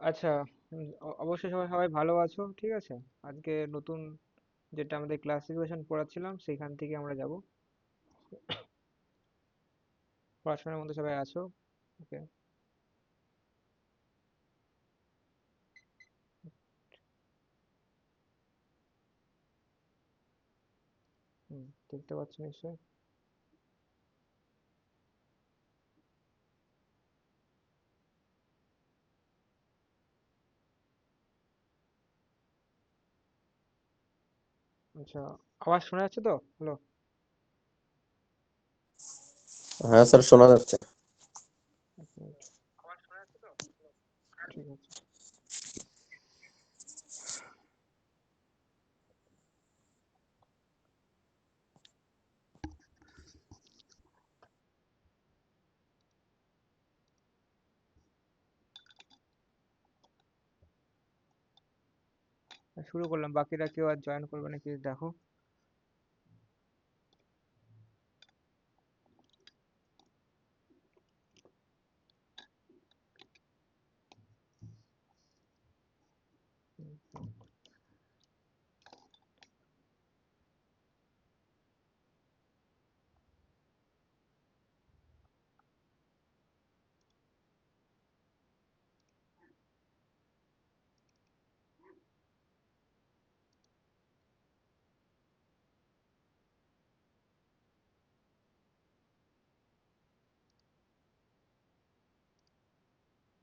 আচ্ছা। অবশ্যই সবাই সবাই ভালো আছো, ঠিক আছে। আজকে নতুন যেটা আমাদের ক্লাসিফিকেশন পড়াচ্ছিলাম সেইখান থেকে আমরা যাব। পড়াশোনার মধ্যে সবাই আছো? ওকে। হুম, দেখতে পাচ্ছ নিশ্চয়ই। আচ্ছা, আওয়াজ শোনা যাচ্ছে তো? হ্যালো? হ্যাঁ স্যার, শোনা যাচ্ছে। এক মিনিট। আওয়াজ শোনা যাচ্ছে তো? ঠিক আছে। শুরু করলাম, বাকিরা কেউ আর জয়েন করবে নাকি দেখো।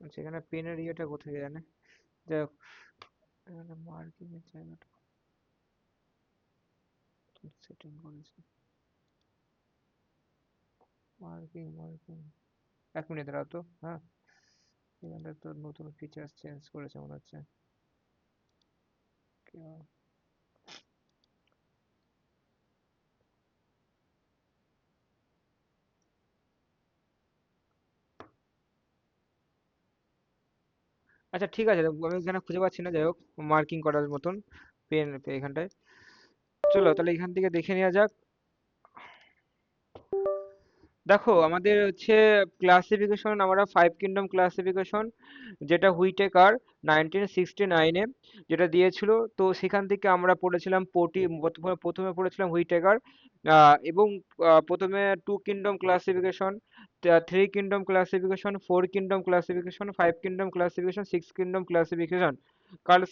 আচ্ছা, এখানে পেনের ইয়েটা কোথায় জানে? যাই হোক, এখানে মার্কিং এর জায়গাটা সেটিং করেছে। মার্কিং মার্কিং, এক মিনিট দাঁড়াও তো। হ্যাঁ, এখানটা তো নতুন ফিচার্স চেঞ্জ করেছে মনে হচ্ছে। কি- আচ্ছা ঠিক আছে, আমি এখানে খুঁজে পাচ্ছি না, যাই হোক। মার্কিং করার মতন পেন এখানটায়। চলো তাহলে এখান থেকে দেখে নেওয়া যাক। দেখো আমাদের হচ্ছে ক্লাসিফিকেশন, আমরা ফাইভ কিংডম ক্লাসিফিকেশন যেটা হুইটেকার 1969-এ যেটা দিয়েছিল। তো সেখান থেকে আমরা পড়েছিলাম প্রথমে পড়েছিলাম হুইটেকার, এবং প্রথমে two kingdom classification, three kingdom classification, four kingdom classification, five kingdom classification, six kingdom classification. কার্লস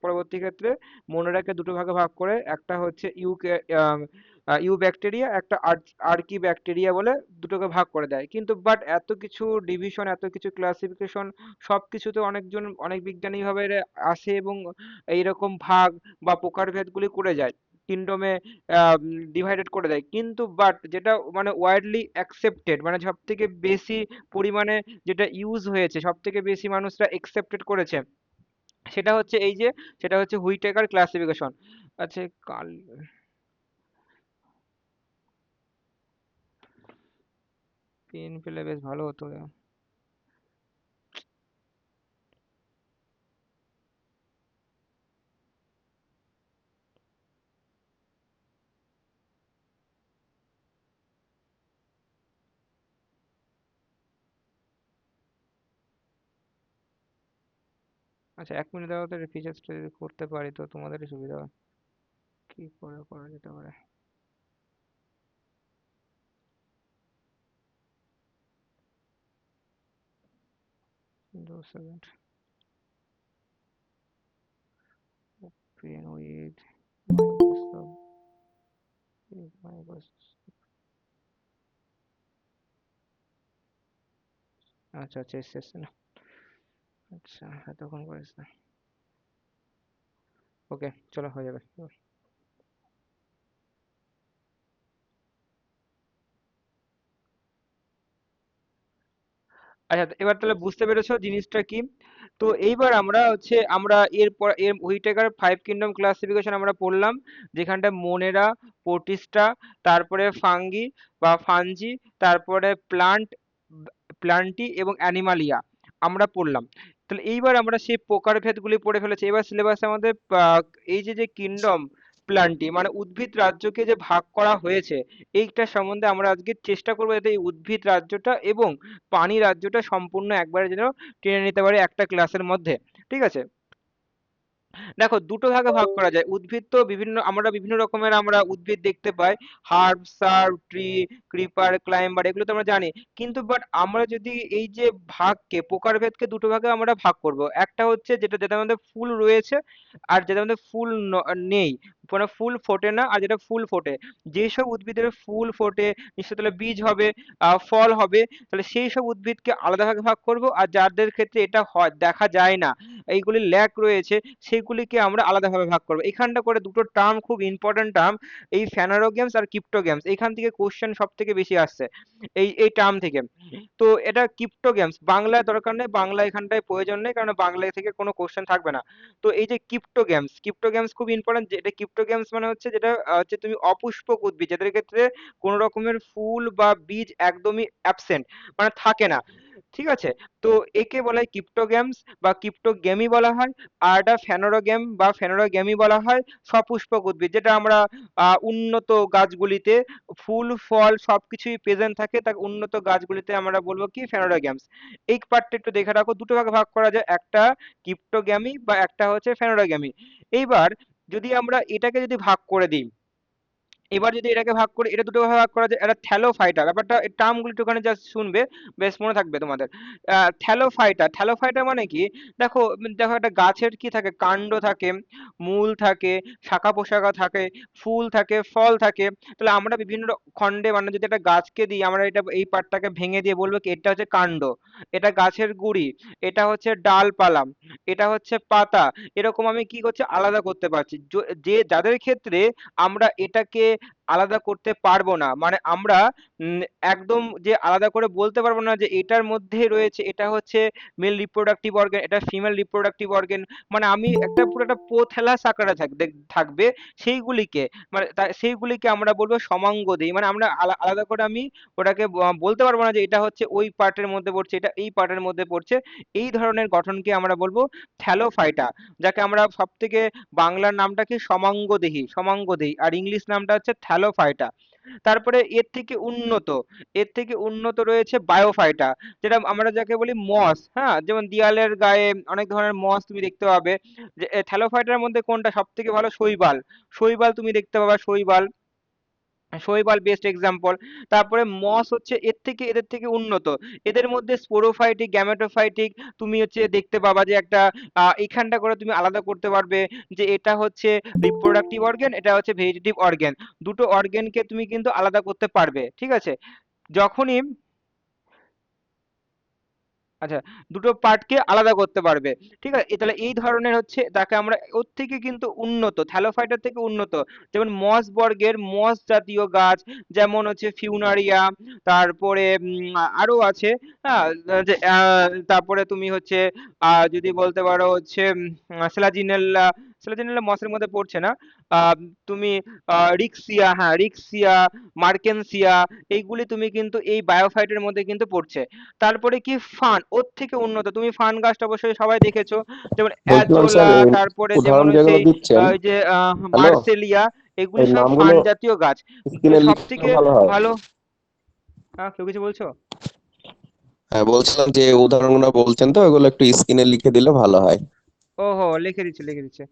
পরবর্তী ক্ষেত্রে মনোরাকে দুটো ভাগে ভাগ করে, একটা হচ্ছে ইউ ব্যাকটেরিয়া, একটা আর্কি ব্যাকটেরিয়া বলে দুটোকে ভাগ করে দেয়। কিন্তু বাট এত কিছু ডিভিশন, এত কিছু ক্লাসিফিকেশন, সব কিছুতে অনেক বিজ্ঞানী ভাবে আসে এবং এইরকম ভাগ বা প্রকারভেদগুলি করে যায়, কিংডমে ডিভাইডেড করে দেয়। কিন্তু বাট যেটা মানে ওয়াইডলি অ্যাকসেপ্টেড, মানে সব থেকে বেশি পরিমাণে যেটা ইউজ হয়েছে, সব থেকে বেশি মানুষরা একসেপ্টেড করেছে, সেটা হচ্ছে এই যে, সেটা হচ্ছে হুইটেকার ক্লাসিফিকেশন। আচ্ছা, কাল পেন পেলে বেশ ভালো হতো। আচ্ছা, এক মিনিট দাঁড়াও তো, ফিচার্সটা যদি করতে পারি তো তোমাদেরই সুবিধা হয়। কি করে করা যেতে পারে? 2 second. Open with Microsoft, Microsoft. আচ্ছা আচ্ছা, এসছে না? আচ্ছা, এতক্ষণ করিস না। ওকে, চলো হয়ে যাবে। আচ্ছা, এবার তাহলে বুঝতে পেরেছো জিনিসটা কি। তো এইবার আমরা হচ্ছে এর হুইটেকার ফাইভ কিংডম ক্লাসিফিকেশন আমরা পড়লাম, যেখানটা মোনেরা, প্রোটিস্টা, তারপরে ফাঙ্গি বা ফানজি, তারপরে প্লান্টি এবং অ্যানিমালিয়া আমরা পড়লাম। তাহলে এইবার আমরা সেই প্রকারভেদগুলি পড়ে ফেলেছি। এবার সিলেবাসে আমাদের এই যে যে কিংডম, প্ল্যান্টি, মানে উদ্ভিদ রাজ্যকে যে ভাগ করা হয়েছে, এইটা সম্বন্ধে আমরা আজকে চেষ্টা করবো যাতে এই উদ্ভিদ রাজ্যটা এবং প্রাণী রাজ্যটা সম্পূর্ণ একবারে যেন টেনে নিতে পারি একটা ক্লাসের মধ্যে। ঠিক আছে? দেখো দুটো ভাগে ভাগ করা যায়। উদ্ভিদ তো বিভিন্ন, আমরা বিভিন্ন রকমের আমরা উদ্ভিদ দেখতে পাই। Herb, shrub, tree, creeper, climber, এগুলো তো আমরা জানি। কিন্তু বাট আমরা যদি এই যে ভাগকে, প্রকারভেদকে দুটো ভাগে আমরা ভাগ করব। একটা হচ্ছে যেটা যেটার মধ্যে ফুল রয়েছে, আর যেটার মধ্যে ফুল নেই, মানে ফুল ফোটে না, আর যেটা ফুল ফোটে। যেসব উদ্ভিদের ফুল ফোটে নিশ্চয়ই তাহলে বীজ হবে, ফল হবে, তাহলে সেই সব উদ্ভিদকে আলাদা ভাগে ভাগ করব। আর যাদের ক্ষেত্রে এটা হয় দেখা যায় না, এইগুলি ল্যাক রয়েছে, সেগুলিকে আমরা আলাদাভাবে ভাগ করবো। এখানটা করে দুটো টার্ম খুব ইম্পর্টেন্ট টার্ম, এই ফ্যানারোগ্যামস আর ক্রিপ্টোগ্যামস, এখান থেকে কোশ্চেন সব থেকে বেশি আসছে এই এই টার্ম থেকে। তো এটা ক্রিপ্টোগ্যামস, বাংলায় দরকার নেই, বাংলা এখানটায় প্রয়োজন নেই, কারণ বাংলা থেকে কোনো কোশ্চেন থাকবে না। তো এই যে ক্রিপ্টোগ্যামস, ক্রিপ্টোগ্যামস খুব ইম্পর্টেন্ট। যেটা ক্রিপ্টোগ্যামস মানে হচ্ছে যেটা হচ্ছে তুমি অপুষ্পক উদ্ভিদ, যাদের ক্ষেত্রে কোনো রকমের ফুল বা বীজ একদমই অ্যাবসেন্ট, মানে থাকে না। ঠিক আছে? তো একে বলা হয় ক্রিপ্টোগ্যামস বা ক্রিপ্টোগ্যামি বলা হয়। আর এটা ফেনোরোগ্যাম বা ফেনোরোগ্যামি বলা হয় সপুষ্পক উদ্ভিদ, যেটা আমরা উন্নত গাছগুলিতে ফুল ফল সবকিছুই প্রেজেন্ট থাকে, তাকে উন্নত গাছগুলিতে আমরা বলবো কি ফেনোরোগ্যামস। এই পার্টটা একটু দেখে রাখো, দুটো ভাগে ভাগ করা যায়, একটা ক্রিপ্টোগ্যামি বা একটা হচ্ছে ফেনোরোগ্যামি। এইবার যদি আমরা এটাকে যদি ভাগ করে দিই, এবার যদি এটাকে ভাগ করি, এটা দুটো ভাগে ভাগ করা যায়। একটা থ্যালোফাইটা, ব্যাপারটা এই টার্মগুলো একটুখানি জাস্ট শুনবে, বেশ মনে থাকবে তোমাদের। থ্যালোফাইটা, থ্যালোফাইটা মানে কি? দেখো দেখো একটা গাছের কি থাকে, কাণ্ড থাকে, মূল থাকে, শাখা পোশাখা থাকে, ফুল থাকে, ফল থাকে। তাহলে আমরা বিভিন্ন খণ্ডে, মানে যদি একটা গাছকে দিই, আমরা এটা এই পার্টটাকে ভেঙে দিয়ে বলবো কি এটা হচ্ছে কাণ্ড, এটা গাছের গুড়ি, এটা হচ্ছে ডালপালা, এটা হচ্ছে পাতা। এরকম আমি কি করছি, আলাদা করতে পারছি। যে যাদের ক্ষেত্রে আমরা এটাকে আলাদা করতে পারবো না, মানে আমরা উম, একদম যে আলাদা করে বলতে পারবো না যে এটার মধ্যে রয়েছে, এটা হচ্ছে মেল রিপ্রোডাক্টিভ অর্গান, এটা ফিমেল রিপ্রোডাক্টিভ অর্গান, মানে আমি একটা পুরো একটা পোথ্যালাস আকারে থাকবে সেইগুলিকে, মানে সেইগুলিকে আমরা বলবো সমাঙ্গদেহী। মানে আমরা আলাদা করে আমি ওটাকে বলতে পারবো না যে এটা হচ্ছে ওই পার্টের মধ্যে পড়ছে, এটা এই পার্টের মধ্যে পড়ছে। এই ধরনের গঠনকে আমরা বলবো থ্যালোফাইটা, যাকে আমরা সব থেকে বাংলার নামটা কি সমাঙ্গদেহী, সমাঙ্গদেহী, আর ইংলিশ নামটা হচ্ছে থ্যালোফাইটা। তারপরে এর থেকে উন্নত, এর থেকে উন্নত রয়েছে বায়োফাইটা, যেটা আমরা যাকে বলি মস। হ্যাঁ, যেমন দেয়ালের গায়ে অনেক ধরনের মস তুমি দেখতে পাবে। যে থ্যালোফাইটার মধ্যে কোনটা সব থেকে ভালো? শৈবাল, শৈবাল তুমি দেখতে পাবা, শৈবাল, শৈবাল বেস্ট এক্সাম্পল। তারপরে মস হচ্ছে এর থেকে, এদের থেকে উন্নত। এদের মধ্যে স্পোরোফাইটিক, গ্যামেটোফাইটিক তুমি হচ্ছে দেখতে পাবা যে একটা এখানটা করে তুমি আলাদা করতে পারবে যে এটা হচ্ছে রিপ্রোডাক্টিভ অর্গান, এটা হচ্ছে ভেজিটেটিভ অর্গান। দুটো অর্গানকে তুমি কিন্তু আলাদা করতে পারবে। ঠিক আছে? যখনই, আচ্ছা, দুটো পার্টকে আলাদা করতে পারবে। ঠিক আছে? তাহলে এই ধরনের হচ্ছে, তাকে আমরা ওর থেকে কিন্তু উন্নত, থ্যালোফাইটার থেকে উন্নত। যেমন মস বর্গের মস জাতীয় গাছ, যেমন হচ্ছে ফিউনারিয়া, তারপরে আরো আছে। হ্যাঁ, তারপরে তুমি হচ্ছে যদি বলতে পারো হচ্ছে সেলাজিনেল্লা, সেলাজিনেল্লা মসের মধ্যে পড়ছে না। আহ, তুমি রিক্সিয়া, হ্যাঁ রিক্সিয়া, মার্কেনসিয়া, এইগুলি তুমি কিন্তু এই বায়োফাইটের মধ্যে কিন্তু পড়ছে। তারপরে কি ফান, ওর থেকে উন্নত, তুমি ফান গাছটা অবশ্যই সবাই দেখেছো, যেমন বলছিলাম স্যার, অ্যাজোলা, এই তারপরে যেমন উদাহরণ হচ্ছে যেগুলো দিচ্ছেন, ওই যে হ্যালো, মার্সেলিয়া, এগুলি এই সব ফান নামগুলো জাতীয় গাছ। স্ক্রিনে সব লিখলে থেকে ভালো হয়। ভালো, হ্যাঁ কেউ কিছু বলছো? হ্যাঁ, বলছিলাম যে উদাহরণগুলো বলছেন তো, ওগুলো একটু স্ক্রিনে লিখে দিলে ভালো হয়। ওহো, লিখে দিচ্ছে, লিখে দিচ্ছে।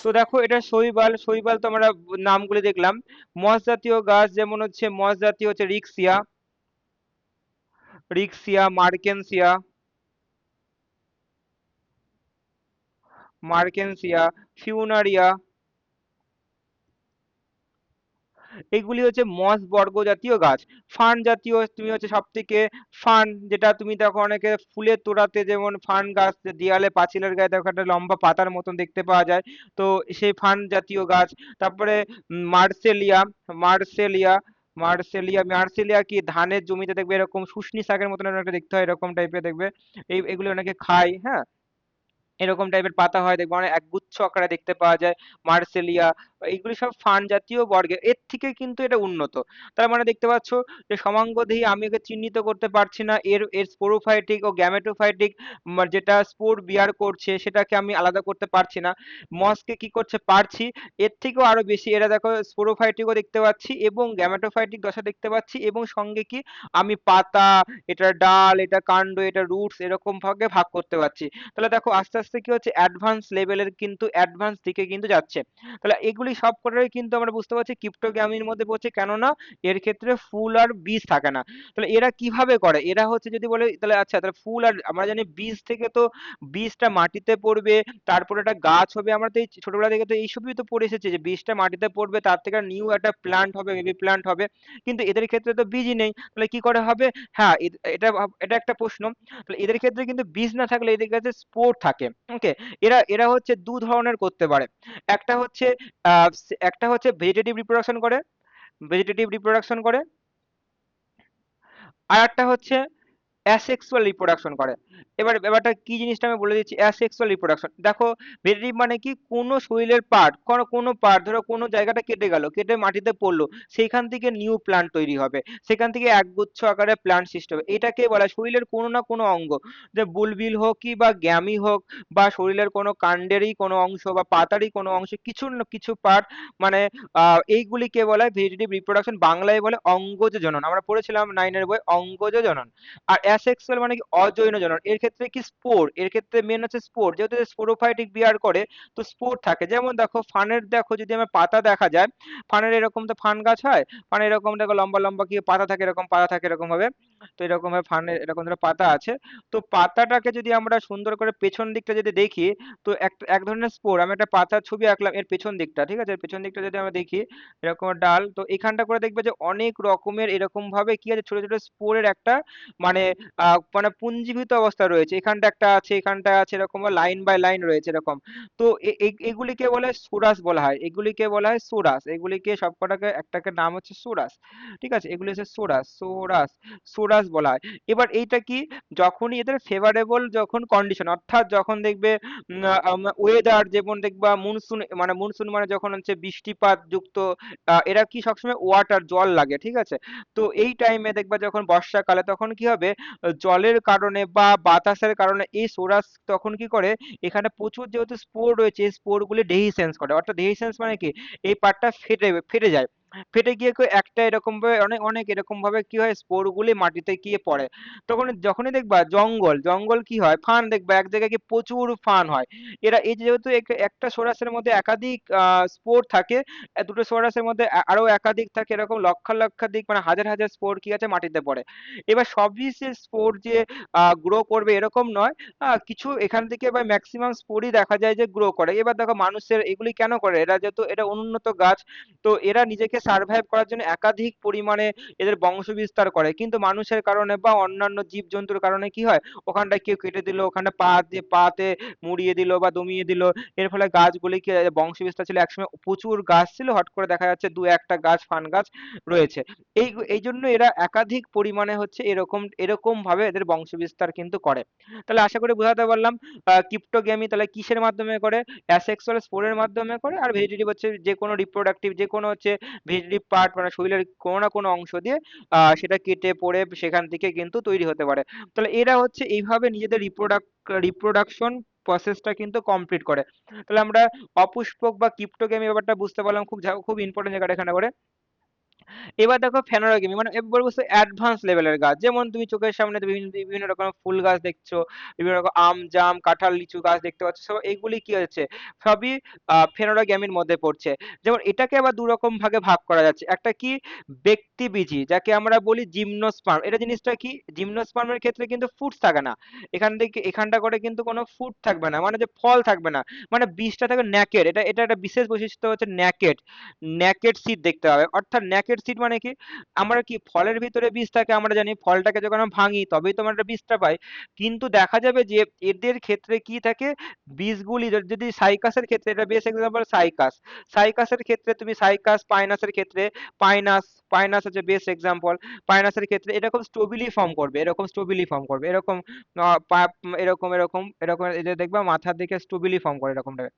তো দেখো এটা শৈবাল, শৈবাল তো আমরা নামগুলো দেখলাম। মস জাতীয় গাছ যেমন হচ্ছে, মস জাতীয় হচ্ছে রিক্সিয়া, রিক্সিয়া, মার্কেনসিয়া, মার্কেনসিয়া, ফিউনারিয়া, এগুলি হচ্ছে মস বর্গ জাতীয় গাছ। ফার্ন জাতীয় তুমি হচ্ছে সব থেকে, ফার্ন যেটা তুমি দেখো অনেকে ফুলের তোড়াতে, যেমন ফার্ন গাছ যে দেয়ালে পাঁচিলের গায়ে দেখো একটা লম্বা পাতার মতন দেখতে পাওয়া যায়, তো সেই ফার্ন জাতীয় গাছ। তারপরে মার্সেলিয়া, মার্সেলিয়া, মার্সেলিয়া, মার্সেলিয়া কি ধানের জমিতে দেখবে এরকম শুষ্নি শাকের মতন একটা দেখতে হয়, এরকম টাইপের দেখবে। এই এগুলো অনেকে খায়। হ্যাঁ, এরকম টাইপের পাতা হয়, দেখবো মানে একগুচ্ছ আকারে দেখতে পাওয়া যায়। মার্সেলিয়া, এইগুলি সব ফার্ন জাতীয় বর্গের, এর থেকে কিন্তু এটা উন্নত। তার মানে দেখতে পাচ্ছ যে সমাঙ্গদেহী আমি একে চিহ্নিত করতে পারছি না, এর এর স্পোরোফাইটিক ও গ্যামেটোফাইটিক যেটা স্পোর বিয়ার করছে সেটাকে আমি আলাদা করতে পারছি না। মসকে কি করছে পারছি, এর থেকেও আরো বেশি। এরা দেখো স্পোরোফাইটিকও দেখতে পাচ্ছি এবং গ্যামেটোফাইটিক দশা দেখতে পাচ্ছি, এবং সঙ্গে কি আমি পাতা, এটা ডাল, এটা কাণ্ড, এটা রুটস, এরকম ভাগে ভাগ করতে পারছি। তাহলে দেখো আস্তে আস্তে কি হচ্ছে, অ্যাডভান্স লেভেলের কিন্তু অ্যাডভান্স দিকে কিন্তু যাচ্ছে। তাহলে এগুলি সব কটাই কিন্তু আমরা বুঝতে পারছি ক্রিপ্টোগ্রামির মধ্যে পড়ছে, কেননা এর ক্ষেত্রে ফুল আর বীজ থাকে না। তাহলে এরা কিভাবে করে, এরা হচ্ছে যদি বলে তাহলে আচ্ছা, তাহলে ফুল আর আমরা জানি বীজ থেকে তো বীজটা মাটিতে পড়বে, তারপরে একটা গাছ হবে। আমরা তো এই ছোটবেলা থেকে তো এইসবই তো পড়ে এসেছি, যে বীজটা মাটিতে পড়বে, তার থেকে নিউ একটা প্ল্যান্ট হবে, বেবি প্ল্যান্ট হবে। কিন্তু এদের ক্ষেত্রে তো বীজই নেই, তাহলে কি করে হবে? হ্যাঁ, এটা এটা একটা প্রশ্ন। তাহলে এদের ক্ষেত্রে কিন্তু বীজ না থাকলে এদের কাছে স্পোর থাকে। ওকে, এরা এরা হচ্ছে দু ধরনের করতে পারে। একটা হচ্ছে একটা হচ্ছে ভেজিটেটিভ রিপ্রোডাকশন করে, ভেজিটেটিভ রিপ্রোডাকশন করে। আর একটা হচ্ছে অ্যাসেক্সুয়াল রিপ্রোডাকশন করে। এবার ব্যাপারটা কি জিনিসটা আমি বলে দিচ্ছি। অ্যাসেক্সুয়াল রিপ্রোডাকশন দেখো, ভেরিটিভ মানে কি, কোনো শরীরের পার্ট, কোনো কোনো পার্ট, ধরো কোনো জায়গাটা কেটে গেল, কেটে মাটিতে পড়লো, সেইখান থেকে নিউ প্ল্যান্ট তৈরি হবে, সেখান থেকে একগুচ্ছ আকারে প্ল্যান্ট সৃষ্টি হবে। এটাকে বলা হয় শরীরের কোনো না কোনো অঙ্গ, যে বুলবিল হোক কি বা গ্যামি হোক, বা শরীরের কোনো কাণ্ডেরই কোনো অংশ বা পাতারই কোনো অংশ, কিছু না কিছু পার্ট, মানে এইগুলিকে বলা হয় ভেজিটেটিভ রিপ্রোডাকশন, বাংলায় বলে অঙ্গজ জনন। আমরা পড়েছিলাম নাইনের বই অঙ্গজ জনন। আর অ্যাসেক্সুয়াল মানে কি, অযৌন জনন। এর ক্ষেত্রে কি স্পোর, এর ক্ষেত্রে মেন হচ্ছে স্পোর, যেহেতু স্পোরোফাইটিক বিয়ার করে, তো স্পোর থাকে। যেমন দেখো ফানের, দেখো যদি আমার পাতা দেখা যায়, ফানের এরকম তো ফান গাছ হয়, ফানের এরকম দেখো লম্বা লম্বা কি পাতা থাকে, এরকম পাতা থাকে এরকম ভাবে। তো এরকম ভাবে ফানের এরকম ধরনের পাতা আছে। তো পাতাটাকে যদি আমরা সুন্দর করে পেছন দিকটা যদি দেখি, তো এক এক ধরনের স্পোর, আমি একটা পাতার ছবি আঁকলাম, এর পেছন দিকটা, ঠিক আছে, এর পেছন দিকটা যদি আমরা দেখি, এরকম ডাল, তো এখানটা করে দেখবে যে অনেক রকমের এরকম ভাবে কি আছে, ছোট ছোট স্পোরের একটা মানে মানে পুঞ্জীভূত অবস্থা রয়েছে। এখানটা একটা আছে, এখানটা আছে, এরকম লাইন বাই লাইন রয়েছে এরকম। তো এগুলিকে বলে সোরাস বলা হয়, এগুলিকে বলা হয় সোরাস, এগুলিকে সবকটাকে একটাকে নাম হচ্ছে সোরাস। ঠিক আছে, এগুলি হচ্ছে সোরাস, সোরাস, সোরাস বলা হয়। এবার এইটা কি, যখনই এদের ফেভারেবল যখন কন্ডিশন, অর্থাৎ যখন দেখবে ওয়েদার, যেমন দেখবা মনসুন, মানে মনসুন মানে যখন হচ্ছে বৃষ্টিপাত যুক্ত, এরা কি সবসময় ওয়াটার, জল লাগে, ঠিক আছে। তো এই টাইমে দেখবা যখন বর্ষাকালে, তখন কি হবে, জলের কারণে বা বাতাসের কারণে এই সোরাস তখন কি করে, এখানে প্রচুর যেহেতু স্পোর রয়েছে, এই স্পোর গুলি ডেহিসেন্স করে। অর্থাৎ ডেহিসেন্স মানে কি, এই পার্টটা ফেটে ফেটে যায়, ফেটে গিয়ে একটা এরকম ভাবে অনেক অনেক এরকম ভাবে কি হয়, স্পোর গুলি মাটিতে গিয়ে পড়ে। তখন যখনই দেখবা জঙ্গল জঙ্গল কি হয়, ফান দেখবা এক জায়গায় কি প্রচুর ফান হয়। এরা এই যে যেহেতু একটা সোরাসের মধ্যে একাধিক স্পোর থাকে, দুটো সোরাসের মধ্যে আরো একাধিক থাকে, এরকম লক্ষাধিক মানে হাজার হাজার স্পোর কি আছে মাটিতে পড়ে। এবার সবই যে স্পোর যে গ্রো করবে এরকম নয়, কিছু এখান থেকে বা ম্যাক্সিমাম স্পোরই দেখা যায় যে গ্রো করে। এবার দেখো মানুষের এগুলি কেন করে, এরা যেহেতু এটা অনুন্নত গাছ, তো এরা নিজেকে সার্ভাইভ করার জন্য একাধিক পরিমাণে এদের বংশ বিস্তার করে। কিন্তু মানুষের কারণে বা অন্যান্য জীবজন্তুর কারণে কি হয়, ওখানটা কেউ কেটে দিল, ওখানটা পাতে মুড়িয়ে দিল বা দমিয়ে দিল, এর ফলে গাছগুলি কি বংশ বিস্তার ছিল, একসময় প্রচুর গাছ ছিল, হট করে দেখা যাচ্ছে দু একটা গাছ, ফান গাছ রয়েছে। এই জন্য এরা একাধিক পরিমাণে হচ্ছে এরকম এরকম ভাবে এদের বংশ বিস্তার কিন্তু করে। তাহলে আশা করি বোঝাতে পারলাম ক্রিপ্টোগ্যামি তাহলে কিসের মাধ্যমে করে, অ্যাসেক্সুয়াল স্পোরের মাধ্যমে করে। আর ভেজিটেটিভ হচ্ছে যে কোনো রিপ্রোডাক্টিভ, যে কোনো হচ্ছে ভেজিটেটিভ পার্ট, মানে শরীরের কোনো না কোনো অংশ দিয়ে সেটা কেটে পড়ে সেখান থেকে কিন্তু তৈরি হতে পারে। তাহলে এরা হচ্ছে এইভাবে নিজেদের রিপ্রোডাকশন প্রসেসটা কিন্তু কমপ্লিট করে। তাহলে আমরা অপুষ্পক বা ক্রিপ্টোগ্যামি ব্যাপারটা বুঝতে পারলাম, খুব ইম্পর্টেন্ট জায়গাটা এখানে করে। এবার দেখো ফেনোরাগেমি মানে এবার বলছে অ্যাডভান্স লেভেলের গাছ, যেমন তুমি চোখের সামনে বিভিন্ন বিভিন্ন রকমের ফুল গাছ দেখছো, বিভিন্ন রকম আম জাম কাঁঠাল লিচু গাছ দেখতে পাচ্ছ, সব এইগুলি কি হচ্ছে, সবই ফেনোরাগেমির মধ্যে পড়ছে। যেমন এটাকে আবার দু রকম ভাগে ভাগ করা যাচ্ছে, একটা কি ব্যক্তিবীজী, যাকে আমরা বলি জিমনোস্পার্ম। এটা জিনিসটা কি, জিমনোস্পার্মের ক্ষেত্রে কিন্তু ফুড থাকে না, এখান থেকে এখানটা করে কিন্তু কোনো ফুড থাকবে না, মানে যে ফল থাকবে না, মানে বীজটা থাকবে ন্যাকেড। এটা এটা একটা বিশেষ বৈশিষ্ট্য হচ্ছে ন্যাকেড, ন্যাকেড সিড দেখতে হবে। অর্থাৎ ন্যাকেড সিড মানে কি, আমরা কি ফলের ভিতরে বীজ থাকে, আমরা জানি ফলটাকে যখন আমরা ভাঙি তবেই তো আমরা একটা বীজটা পাই। কিন্তু দেখা যাবে যে এদের ক্ষেত্রে কি থাকে, বীজগুলি যদি সাইকাসের ক্ষেত্রে, এটা বেস্ট এক্সাম্পল সাইকাস, সাইকাসের ক্ষেত্রে তুমি সাইকাস, পাইনাসের ক্ষেত্রে পাইনাস, পাইনাস হচ্ছে বেস্ট এক্সাম্পল। পাইনাসের ক্ষেত্রে এরকম স্টোবিলি ফর্ম করবে, এরকম স্টোবিলি ফর্ম করবে, এরকম এরকম এরকম এরকম, এদের দেখবা মাথার দিকে স্টোবিলি ফর্ম করে এরকম টাইপের।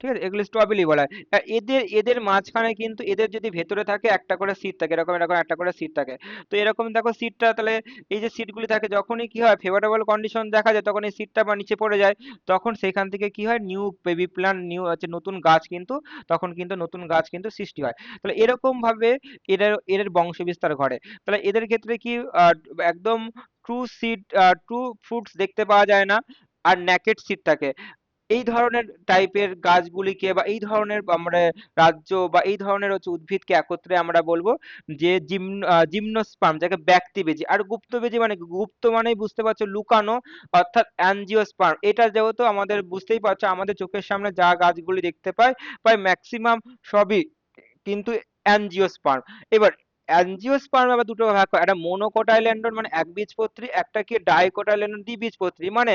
ঠিক আছে, এগুলো স্ট্রবেরি বলা হয়। এদের এদের মাঝখানে কিন্তু এদের যদি ভেতরে থাকে একটা করে সিট থাকে, এরকম এরকম একটা করে সিট থাকে। তো এরকম দেখো সিটটা, তাহলে এই যে সিটগুলি থাকে যখনই কি হয় ফেভারেবল কন্ডিশন দেখা যায় তখন এই সিটটা বা নিচে পড়ে যায়, তখন সেখান থেকে কি হয় নিউ বেবি প্ল্যান্ট, নিউ হচ্ছে নতুন গাছ কিন্তু, তখন কিন্তু নতুন গাছ কিন্তু সৃষ্টি হয়। তাহলে এরকম ভাবে এদের এদের বংশ বিস্তার ঘটে। তাহলে এদের ক্ষেত্রে কি আহ, একদম ট্রু সিড, ট্রু ফ্রুটস দেখতে পাওয়া যায় না, আর ন্যাকেড সিড থাকে। এই ধরনের টাইপের গাছগুলিকে বা এই ধরনের আমরা রাজ্য বা এই ধরনের হচ্ছে উদ্ভিদকে একত্রে আমরা বলবো যে জিমনোস্পার্ম, যাকে ব্যক্তিবেজী। আর গুপ্তবেজী মানে কি? গুপ্ত মানেই বুঝতে পারছো লুকানো, অর্থাৎ অ্যাঞ্জিওস্পার্ম। এটা যেহেতু আমাদের বুঝতেই পারছো আমাদের চোখের সামনে যা গাছগুলি দেখতে পাই, প্রায় ম্যাক্সিমাম সবই কিন্তু অ্যাঞ্জিওস্পার্ম। এবার অ্যাঞ্জিওস্পার্ম আবার দুটো ভাগ হয়, একটা মোনোকোটাইলেন্ডন মানে একবীজপত্রী, একটা কি ডাইকোটাইলেন্ডন দ্বিবীজপত্রী। মানে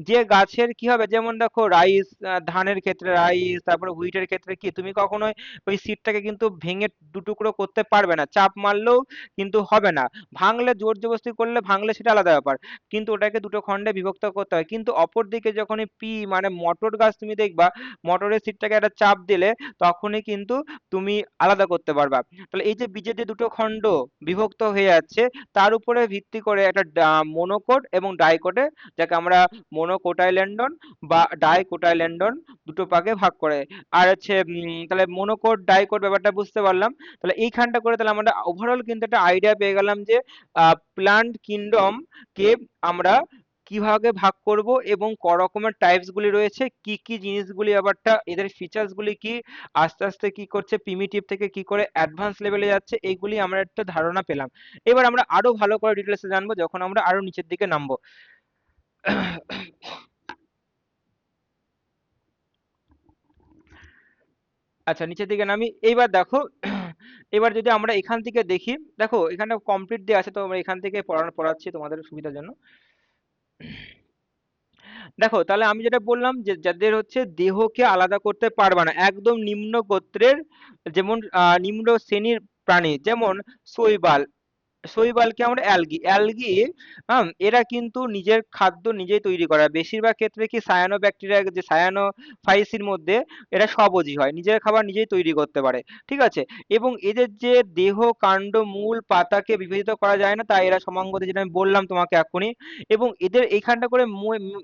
যে গাছের কি হবে, যেমন দেখো রাইস, ধানের ক্ষেত্রে রাইস, তারপরে হুইটের ক্ষেত্রে কি তুমি কখনোই ওই সিডটাকে কিন্তু ভেঙে দুটুকরো করতে পারবে না, চাপ মারলেও কিন্তু হবে না। ভাঙলে জোর জবরদস্তি করলে ভাঙলে সেটা আলাদা ব্যাপার, কিন্তু ওটাকে দুটো খণ্ডে বিভক্ত করতে হয়। কিন্তু অপরদিকে যখন এই পি মানে মটর গাছ তুমি দেখবা, মটরের সিডটাকে একটা চাপ দিলে তখনই কিন্তু তুমি আলাদা করতে পারবা। তাহলে এই যে বীজের যে দুটো খণ্ড বিভক্ত হয়ে যাচ্ছে, তার উপরে ভিত্তি করে একটা মনোকোট এবং ডাইকোটে, যাকে আমরা মোনোকোটাইলেন্ডন বা ডাইকোটাইলেন্ডন দুটো ভাগে ভাগ করে। আর হচ্ছে তাহলে মনোকোট ডাইকোট ব্যাপারটা বুঝতে পারলাম। তাহলে এইখানটা করে তাহলে আমরা ওভারঅল কিন্তু একটা আইডিয়া পেয়ে গেলাম যে প্লান্ট কিংডম কে আমরা কিভাবে ভাগ করব এবং ক রকমের টাইপস গুলি রয়েছে, কি কি জিনিসগুলি ব্যাপারটা, এদের ফিচার্স গুলি কি, আস্তে আস্তে কি করছে প্রিমিটিভ থেকে কি করে অ্যাডভান্স লেভেলে যাচ্ছে, এইগুলি আমরা একটা ধারণা পেলাম। এবার আমরা আরো ভালো করে ডিটেলসে জানবো যখন আমরা আরো নিচের দিকে নামবো। আচ্ছা, নিচের দিকে নামি। এইবার দেখো, এবার যদি আমরা এখান থেকে দেখি, দেখো এখানে কমপ্লিট দেওয়া আছে, তো আমরা এখান থেকে পড়াচ্ছি তোমাদের সুবিধার জন্য। দেখো তাহলে আমি যেটা বললাম যে যাদের হচ্ছে দেহকে আলাদা করতে পারবে না, একদম নিম্ন গোত্রের, যেমন নিম্ন শ্রেণীর প্রাণী, যেমন শৈবাল, শৈবালকে আমরা অ্যালগি, অ্যালগি এরা কিন্তু নিজের খাদ্য নিজেই তৈরি করে। বেশিরভাগ ক্ষেত্রে কি সায়ানো ব্যাকটেরিয়া, যে সায়ানোফাইসির মধ্যে এরা স্বভোজী হয়, নিজের খাবার নিজেই তৈরি করতে পারে। ঠিক আছে, এবং এদের যে দেহ, কাণ্ড, মূল, পাতাকে বিভাজিত করা যায় না, তাই এরা সমাঙ্গতে, যেটা আমি বললাম তোমাকে এখনই। এবং এদের এইখানটা করে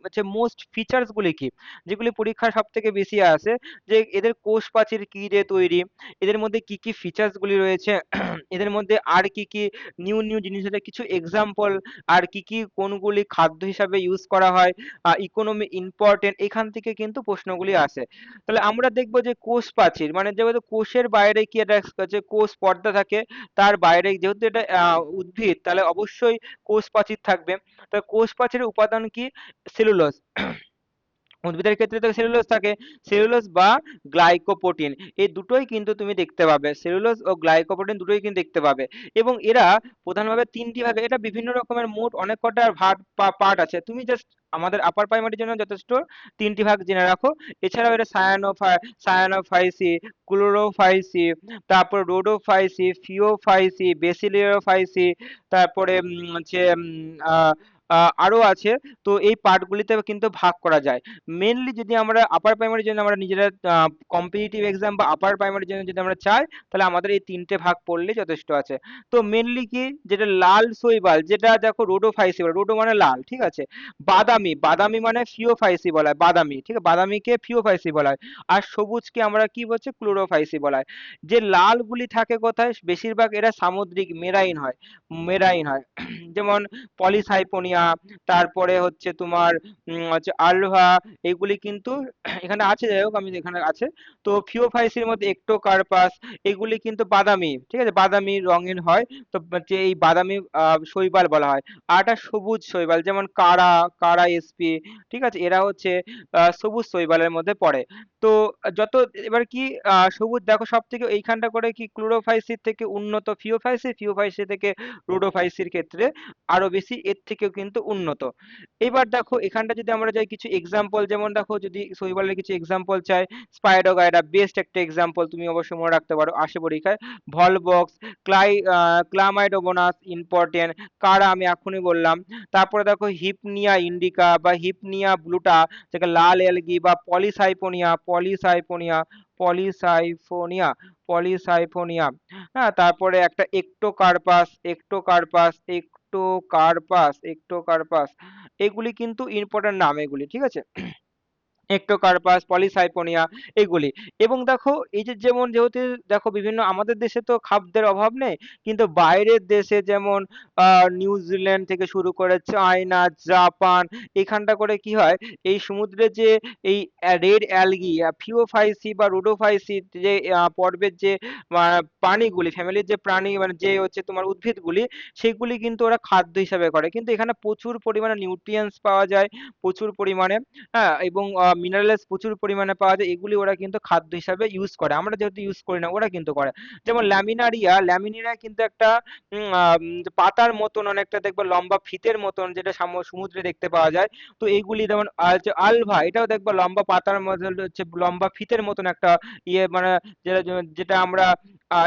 হচ্ছে মোস্ট ফিচার্স গুলি কি, যেগুলি পরীক্ষায় সব থেকে বেশি আসে, যে এদের কোষ প্রাচীর কি দিয়ে তৈরি, এদের মধ্যে কি কি ফিচার্স গুলি রয়েছে, এদের মধ্যে আর কি কি নিউ নিউ জিনিসের কিছু এক্সাম্পল, আর কি কি কোনগুলি খাদ্য হিসাবে ইউজ করা হয়, ইকোনমি ইম্পর্টেন্ট, এখান থেকে কিন্তু প্রশ্নগুলি আসে। তাহলে আমরা দেখবো যে কোষ প্রাচীর মানে যেহেতু কোষের বাইরে কি একটা যে কোষ পর্দা থাকে, তার বাইরে যেহেতু এটা উদ্ভিদ, তাহলে অবশ্যই কোষ প্রাচীর থাকবে। তাহলে কোষ প্রাচীরের উপাদান কি, সেলুলোজ, উদ্ভিদের ক্ষেত্রে তো সেলুলোজ থাকে, সেলুলোজ বা গ্লাইকোপ্রোটিন, এই দুটোই কিন্তু তুমি দেখতে পাবে, সেলুলোজ ও গ্লাইকোপ্রোটিন দুটোই কিন্তু দেখতে পাবে। এবং এরা প্রধানভাবে তিনটি ভাগে, এটা বিভিন্ন রকমের মোট অনেক কটা ভাগ পার্ট আছে, তুমি জাস্ট আমাদের আপার প্রাইমারির জন্য যথেষ্ট তিনটি ভাগ জেনে রাখো। এছাড়াও এটা সায়ানোফাইসি, ক্লোরোফাইসি, তারপর রোডোফাইসি, ফিওফাইসি, বেসিলিয়ারোফাইসি, তারপরে হচ্ছে আহ আরো আছে। তো এই পার্টগুলিতে কিন্তু ভাগ করা যায়। মেনলি যদি আমরা আপার প্রাইমারির জন্য আমরা নিজেরা কম্পিটিটিভ এক্সাম বা আপার প্রাইমারির জন্য যদি আমরা চাই, তাহলে আমাদের এই তিনটে ভাগ পড়লেই যথেষ্ট আছে। তো মেনলি কি, যেটা লাল শৈবাল, যেটা দেখো রোডোফাইসি বলে, রোডো মানে লাল, ঠিক আছে। বাদামি, বাদামি মানে ফিওফাইসি বলা হয়, বাদামি, ঠিক আছে, বাদামিকে ফিওফাইসি বলা হয়। আর সবুজকে আমরা কি বলছি, ক্লোরোফাইসি বলা হয়। যে লালগুলি থাকে কোথায়, বেশিরভাগ এরা সামুদ্রিক মেরাইন হয়, মেরাইন হয়। যেমন পলিসাইপোনিয়া, তারপরে হচ্ছে তোমার হচ্ছে আলভা, এগুলি কিন্তু এখানে আছে, যাই হোক আমি এখানে আছে। তো ফিওফাইসির মধ্যে একটোকার্পাস, এগুলি কিন্তু বাদামি, ঠিক আছে, বাদামি রঙের হয়। তো যে এই বাদামি শৈবাল বলা হয়। আর একটা সবুজ শৈবাল যেমন কারা, কারা এসপি, ঠিক আছে, এরা হচ্ছে সবুজ শৈবালের মধ্যে পড়ে। তো যত এবার কি সবুজ দেখো সব থেকে এইখানটা করে কি ক্লোরোফাইসির থেকে উন্নত ফিওফাইসি, ফিওফাইসি থেকে রোডোফাইসির ক্ষেত্রে আরো বেশি এর থেকেও কিন্তু উন্নত। এবার দেখো এখানটা যদি আমরা যাই কিছু এক্সাম্পল, যেমন দেখো যদি শৈবালের কিছু এক্সাম্পল চাই, স্পাইডোগাইরা বেস্ট একটা এক্সাম্পল, তুমি অবশ্যই মনে রাখতে পারো আসে পরীক্ষায়। ভলবক্স, ক্লামাইডোমোনাস ইম্পর্টেন্ট, কারা আমি এখনই বললাম। তারপরে দেখো হিপনিয়া ইন্ডিকা বা হিপনিয়া ব্লুটা, যেটা লাল অ্যালগি, বা পলিসাইপোনিয়া, পলিসাইফোনিয়া, পলিসাইফোনিয়া। হ্যাঁ, তারপরে একটা একটোকার্পাস, একটোকার্পাস, এগুলি কিন্তু ইম্পর্টেন্ট নাম এগুলি, ঠিক আছে। একটোকার্পাস, পলিসাইপোনিয়া, এগুলি। এবং দেখো এই যে যেমন যেহেতু দেখো বিভিন্ন আমাদের দেশে তো খাদ্যের অভাব নেই, কিন্তু বাইরের দেশে যেমন নিউজিল্যান্ড থেকে শুরু করে চায়না, জাপান, এখানটা করে কি হয়, এই সমুদ্রে যে এই রেড অ্যালগি, ফিওফাইসি বা রোডোফাইসি, যে পর্বের যে প্রাণীগুলি, ফ্যামিলির যে প্রাণী মানে যে হচ্ছে তোমার উদ্ভিদগুলি, সেগুলি কিন্তু ওরা খাদ্য হিসাবে করে। কিন্তু এখানে প্রচুর পরিমাণে নিউট্রিয়েন্টস পাওয়া যায়, প্রচুর পরিমাণে, হ্যাঁ, এবং মিনারেলস প্রচুর পরিমাণে পাওয়া যায়, এগুলি ওরা কিন্তু খাদ্য হিসাবে ইউজ করে, আমরা যেহেতু ইউজ করি না, ওরা কিন্তু করে। যেমন ল্যামিনারিয়া কিন্তু একটা পাতার মতন অনেকটা দেখবে লম্বা ফিতের মতন, যেটা সমুদ্রে দেখতে পাওয়া যায়। তো এইগুলি যেমন আলভা, এটাও দেখবে লম্বা পাতার মধ্যে হচ্ছে লম্বা ফিতের মতন একটা ইয়ে, মানে যেটা যেটা আমরা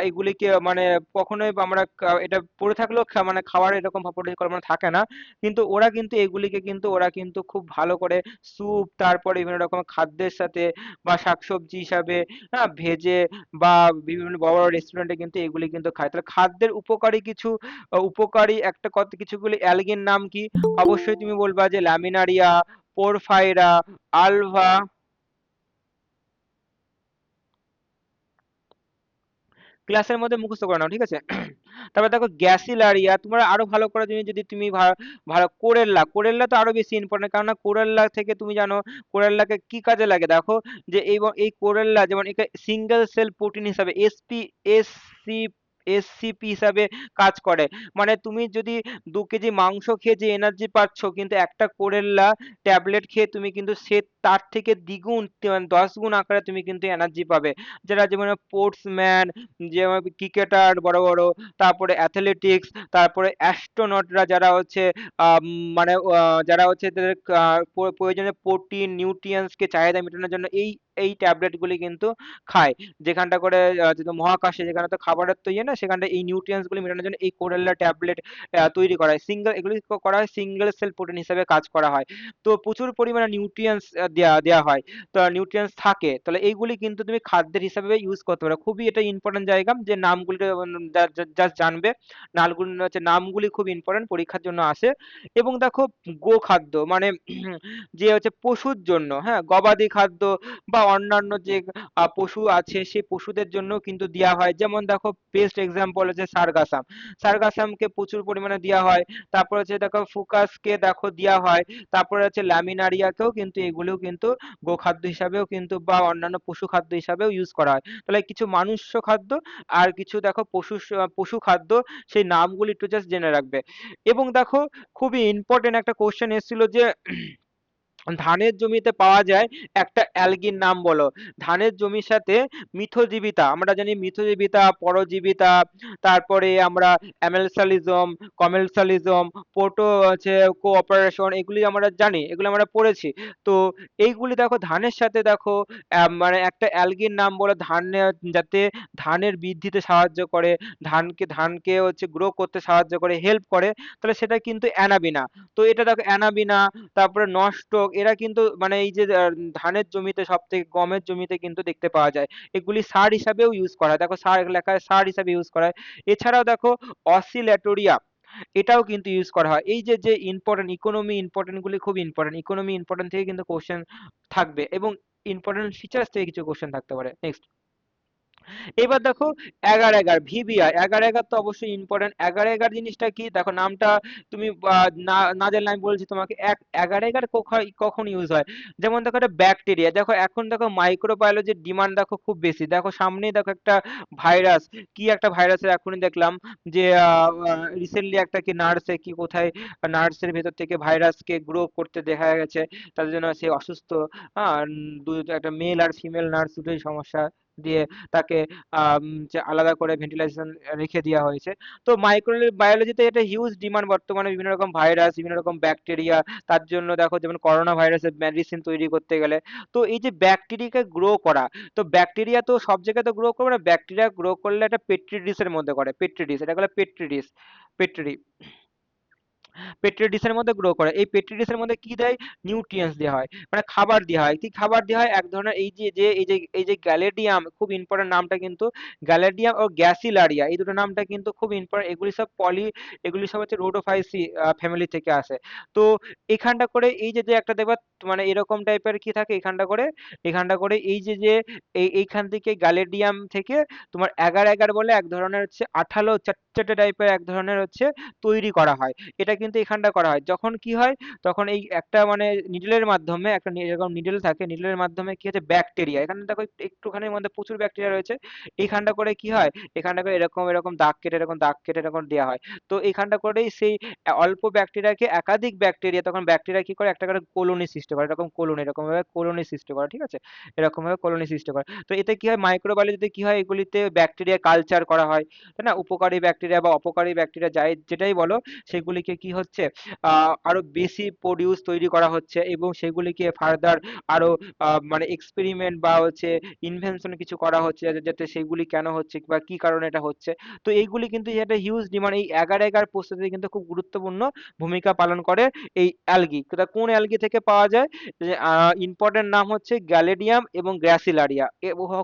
এগুলিকে মানে কখনোই আমরা এটা পড়ে থাকলেও মানে খাওয়ার এরকম পরিকল্পনা থাকে না, কিন্তু ওরা কিন্তু এগুলিকে কিন্তু ওরা কিন্তু খুব ভালো করে স্যুপ, তারপরে বিভিন্ন রকম খাদ্যের সাথে বা শাকসবজি হিসাবে, হ্যাঁ, ভেজে, বা বিভিন্ন বড় বড় রেস্টুরেন্টে কিন্তু এগুলি কিন্তু খায়। তাহলে খাদ্যের উপকারী কিছু উপকারী একটা কত কিছুগুলি অ্যালগির নাম কি? অবশ্যই তুমি বলবা যে ল্যামিনারিয়া, পোরফাইরা, আলভা। ক্লাসের মধ্যে মুখস্থ করে নাও, ঠিক আছে। তারপর দেখো গ্যাসিলারিয়া, তোমরা আরো ভালো করে তুমি যদি তুমি ভালো কোরেল্লা, কোরেল্লা তো আরো বেশি ইম্পর্টেন্ট, কারণ কোরেল্লা থেকে তুমি জানো কোরেল্লাকে কি কাজে লাগে, দেখো যে এই কোরেল্লা যেমন একে সিঙ্গেল সেল প্রোটিন হিসাবে এসপি এসসিপি হিসাবে কাজ করে। মানে তুমি যদি 2 কেজি মাংস খেয়ে যে এনার্জি পাচ্ছ, কিন্তু একটা কোরেল্লা ট্যাবলেট খেয়ে তুমি কিন্তু সে তার থেকে দ্বিগুণ 10 গুণ আকারে তুমি কিন্তু এনার্জি পাবে। যারা যেমন স্পোর্টসম্যান, যেমন ক্রিকেটার বড় বড়, তারপরে অ্যাথলেটিক্স, তারপরে অ্যাস্ট্রোনটরা যারা হচ্ছে মানে যারা হচ্ছে তাদের প্রয়োজনীয় প্রোটিন নিউট্রিয়েন্টস কে চাহিদা মেটানোর জন্য এই এই ট্যাবলেট গুলি কিন্তু খায়। যেখানটা করে যেটা মহাকাশে, যেখানে তো খাবারের তো ইয়ে না, সেখানটা এই নিউট্রিয়েন্টস গুলি মেটানোর জন্য এই কোরেল্লা ট্যাবলেট তৈরি করা হয়। এগুলি করা হয় সিঙ্গেল সেল প্রোটিন হিসেবে কাজ করা হয়। তো প্রচুর পরিমাণে নিউট্রিয়েন্টস দেয়া দেয়া হয়, তো নিউট্রিয়েন্টস থাকে, তাহলে এইগুলি কিন্তু তুমি খাদ্যের হিসাবে ইউজ করতে পারো। খুবই এটা ইম্পর্টেন্ট জায়গা, যে নামগুলি জাস্ট জানবে, নামগুলি হচ্ছে নামগুলি খুব ইম্পর্টেন্ট, পরীক্ষার জন্য আসে। এবং দেখো গোখাদ্য মানে যে হচ্ছে পশুর জন্য, হ্যাঁ, গবাদি খাদ্য বা অন্যান্য যে পশু আছে সেই পশুদের জন্য কিন্তু দেওয়া হয়। যেমন দেখো বেস্ট এক্সাম্পল হচ্ছে সার্গাসাম, সার্গাসামকে প্রচুর পরিমাণে দেওয়া হয়। তারপর হচ্ছে দেখো ফুকাসকে দেখো দেওয়া হয়। তারপরে হচ্ছে ল্যামিনারিয়াকেও কিন্তু এগুলোও কিন্তু গোখাদ্য হিসাবেও কিন্তু বা অন্যান্য পশু খাদ্য হিসাবেও ইউজ করা হয়। তাহলে কিছু মানুষ্য খাদ্য আর কিছু দেখো পশু খাদ্য, সেই নামগুলি একটু জাস্ট জেনে রাখবে। এবং দেখো খুবই ইম্পর্টেন্ট একটা কোশ্চেন এসেছিল যে ধানের জমিতে পাওয়া যায় একটা অ্যালগির নাম বলো। ধানের জমির সাথে মিথজীবিতা, আমরা জানি মিথজীবিতা, পরজীবিতা, তারপরে আমরা অ্যামেলসালিজম, কমেলসালিজম, পোটো আছে কোঅপারেশন, এগুলি আমরা জানি, এগুলো আমরা পড়েছি। তো এইগুলি দেখো ধানের সাথে দেখো মানে একটা অ্যালগির নাম বলো, যাতে ধানের বৃদ্ধিতে সাহায্য করে, ধানকে হচ্ছে গ্রো করতে সাহায্য করে, হেল্প করে, তাহলে সেটা কিন্তু অ্যানাবিনা। তো এটা দেখো অ্যানাবিনা, তারপরে নস্টক, এরা কিন্তু মানে এই যে ধানের জমিতে সব থেকে, গমের জমিতে কিন্তু দেখতে পাওয়া যায়। এগুলি সার হিসাবেও ইউজ করা হয়, দেখো সার লেখা হয়, সার হিসাবে ইউজ করা হয়। এছাড়াও দেখো অসিলেটরিয়া, এটাও কিন্তু ইউজ করা হয়। এই যে যে ইম্পর্টেন্ট ইম্পর্টেন্ট গুলি খুব ইম্পর্টেন্ট, ইম্পর্টেন্ট থেকে কিন্তু কোশ্চেন থাকবে, এবং ইম্পর্টেন্ট ফিচার্স থেকে কিছু কোশ্চেন থাকতে পারে। নেক্সট, এবার দেখো এগার এগার ভিবিআই, এগার এগার তো অবশ্যই ইম্পর্টেন্ট। এগার এগার জিনিসটা কি দেখো, নামটা তুমি না না জানলে আমি বলছি তোমাকে। এগার এগার কখন কখন ইউজ হয়, যেমন দেখো একটা ব্যাকটেরিয়া, দেখো এখন দেখো মাইক্রোবায়োলজির ডিমান্ড দেখো খুব বেশি। দেখো সামনেই দেখো একটা ভাইরাস, কি একটা ভাইরাসের এখনই দেখলাম যে রিসেন্টলি একটা কি নার্সে কি কোথায় নার্সের ভেতর থেকে ভাইরাসকে গ্রো করতে দেখা গেছে, তাদের জন্য সে অসুস্থ। হ্যাঁ, একটা মেল আর ফিমেল নার্স দুটোই সমস্যা দিয়ে তাকে যে আলাদা করে ভেন্টিলেশন রেখে দেওয়া হয়েছে। তো মাইক্রোবায়োলজিতে এটা হিউজ ডিমান্ড বর্তমানে, বিভিন্ন রকম ভাইরাস, বিভিন্ন রকম ব্যাকটেরিয়া, তার জন্য দেখো যেমন করোনা ভাইরাসের মেডিসিন তৈরি করতে গেলে। তো এই যে ব্যাকটেরিয়াকে গ্রো করা, তো ব্যাকটেরিয়া তো সব জায়গায় তো গ্রো করবে না, ব্যাকটেরিয়া গ্রো করলে একটা পেট্রি ডিশের মধ্যে করে, পেট্রি ডিশ, এটা বলে পেট্রি ডিশ, পেট্রি পেট্রি ডিশের মধ্যে গ্রো করে। এই পেট্রি ডিশের মধ্যে কি দেয়, নিউট্রিয়েন্টস দেওয়া হয়, মানে খাবার দেওয়া হয়। কি খাবার দেওয়া হয়, এক ধরনের এই যে গ্যালেডিয়াম, খুব ইম্পর্টেন্ট নামটা কিন্তু, গ্যালেডিয়াম ও গ্যাসিলারিয়া, এই দুটো নামটা কিন্তু খুব ইম্পর্টেন্ট। এগুলি সব হচ্ছে রোডোফাইসি ফ্যামিলি থেকে আসে। তো এখানটা করে এই যে যে একটা দেখবা, মানে এরকম টাইপের কি থাকে এখানটা করে এই যে এইখান থেকে গ্যালেডিয়াম থেকে তোমার এগার এগার বলে এক ধরনের হচ্ছে আঠালো চটচটে টাইপের এক ধরনের হচ্ছে তৈরি করা হয়। এটা কিন্তু এখানটা করা হয় যখন কি হয়, তখন এই একটা মানে নিডলের মাধ্যমে, একটা এরকম নিডল থাকে, নিডলের মাধ্যমে কি হচ্ছে ব্যাকটেরিয়া, এখানে দেখো একটুখানির মধ্যে প্রচুর ব্যাকটেরিয়া রয়েছে। এইখানটা করে কি হয়, এখানটা করে এরকম এরকম দাগ কেটে এরকম দাগ কেটে এরকম দেওয়া হয়। তো এইখানটা করেই সেই অল্প ব্যাকটেরিয়াকে একাধিক ব্যাকটেরিয়া, তখন ব্যাকটেরিয়া কি করে একটা করে কলোনি সৃষ্টি করে, এরকম কলোনি, এরকম ভাবে কলোনি সৃষ্টি করে, ঠিক আছে, এরকম ভাবে কলোনি সৃষ্টি করে। তো এতে কি হয়, মাইক্রোবায়োলজিতে কি হয়, এগুলিতে ব্যাকটেরিয়া কালচার করা হয়, তাই না, উপকারী ব্যাকটেরিয়া বা অপকারী ব্যাকটেরিয়া যাই যেটাই বলো, সেগুলিকে কি হচ্ছে আরো বেশি প্রডিউস তৈরি করা হচ্ছে, এবং সেগুলিকে ফার্দার আরো মানে এক্সপেরিমেন্ট বা হচ্ছে ইনভেনশন কিছু করা হচ্ছে, যাতে যাতে সেগুলি কেন হচ্ছে বা কি কারণে এটা হচ্ছে। তো এইগুলি কিন্তু একটা হিউজ ডিমান্ড, এই এগার এগার প্রস্তুতি কিন্তু খুব গুরুত্বপূর্ণ ভূমিকা পালন করে এই অ্যালগি। তা কোন অ্যালগি থেকে পাওয়া যায়, যে ইম্পর্টেন্ট নাম হচ্ছে গ্যালেডিয়াম এবং গ্রাসিলারিয়া,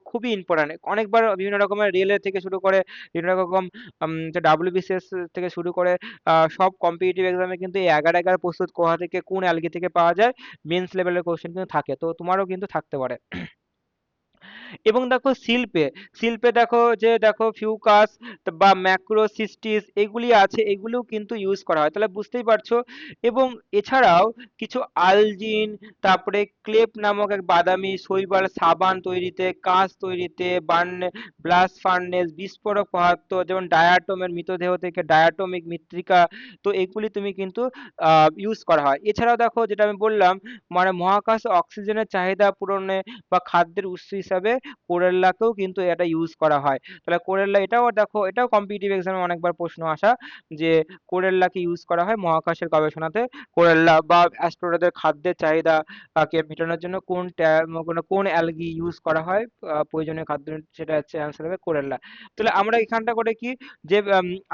খুবই ইম্পর্টেন্ট। অনেকবার বিভিন্ন রকমের রেলওয়ে থেকে শুরু করে বিভিন্ন রকম ডাব্লিউবিসিএস থেকে শুরু করে সব কম্পিটিটিভ এক্সামে কিন্তু এই এগার এগার প্রস্তুত কোথা থেকে, কোন অ্যালগি থেকে পাওয়া যায়, মেন্স লেভেলের কোশ্চেন কিন্তু থাকে, তো তোমারও কিন্তু থাকতে পারে। এবং দেখো শিল্পে, শিল্পে দেখো যে দেখো ফিউকাস বা ম্যাক্রোসিস্টিস এগুলি আছে, এগুলোও কিন্তু ইউজ করা হয়, তাহলে বুঝতেই পারছো। এবং এছাড়াও কিছু আলজিন, তারপরে ক্লেপ নামক এক বাদামি শৈবাল সাবান তৈরিতে, কাঁচ তৈরিতে, ব্লাস্ট ফার্নেস, বিস্ফোরক পদার্থ যেমন ডায়াটমের মৃতদেহ থেকে ডায়াটমিক মৃত্তিকা, তো এগুলি তুমি কিন্তু ইউজ করা হয়। এছাড়াও দেখো যেটা আমি বললাম, মানে মহাকাশ অক্সিজেনের চাহিদা পূরণে বা খাদ্যের উৎস হিসাবে কোরেল্লাকেও কিন্তু এটা ইউজ করা হয়। তাহলে কোরেল্লা, এটাও দেখো, এটাও কম্পিটিটিভ এক্সামে অনেকবার প্রশ্ন আসা, যে কোরেল্লাকে ইউজ করা হয় মহাকাশের গবেষণাতে। কোরেল্লা বা অ্যাস্ট্রোনটদের খাদ্যের চাহিদা কে মেটানোর জন্য কোন অ্যালগি ইউজ করা হয় প্রয়োজনীয় খাদ্য, সেটা হচ্ছে অ্যান্সার হবে কোরেল্লা। তাহলে আমরা এখানটা করে কি, যে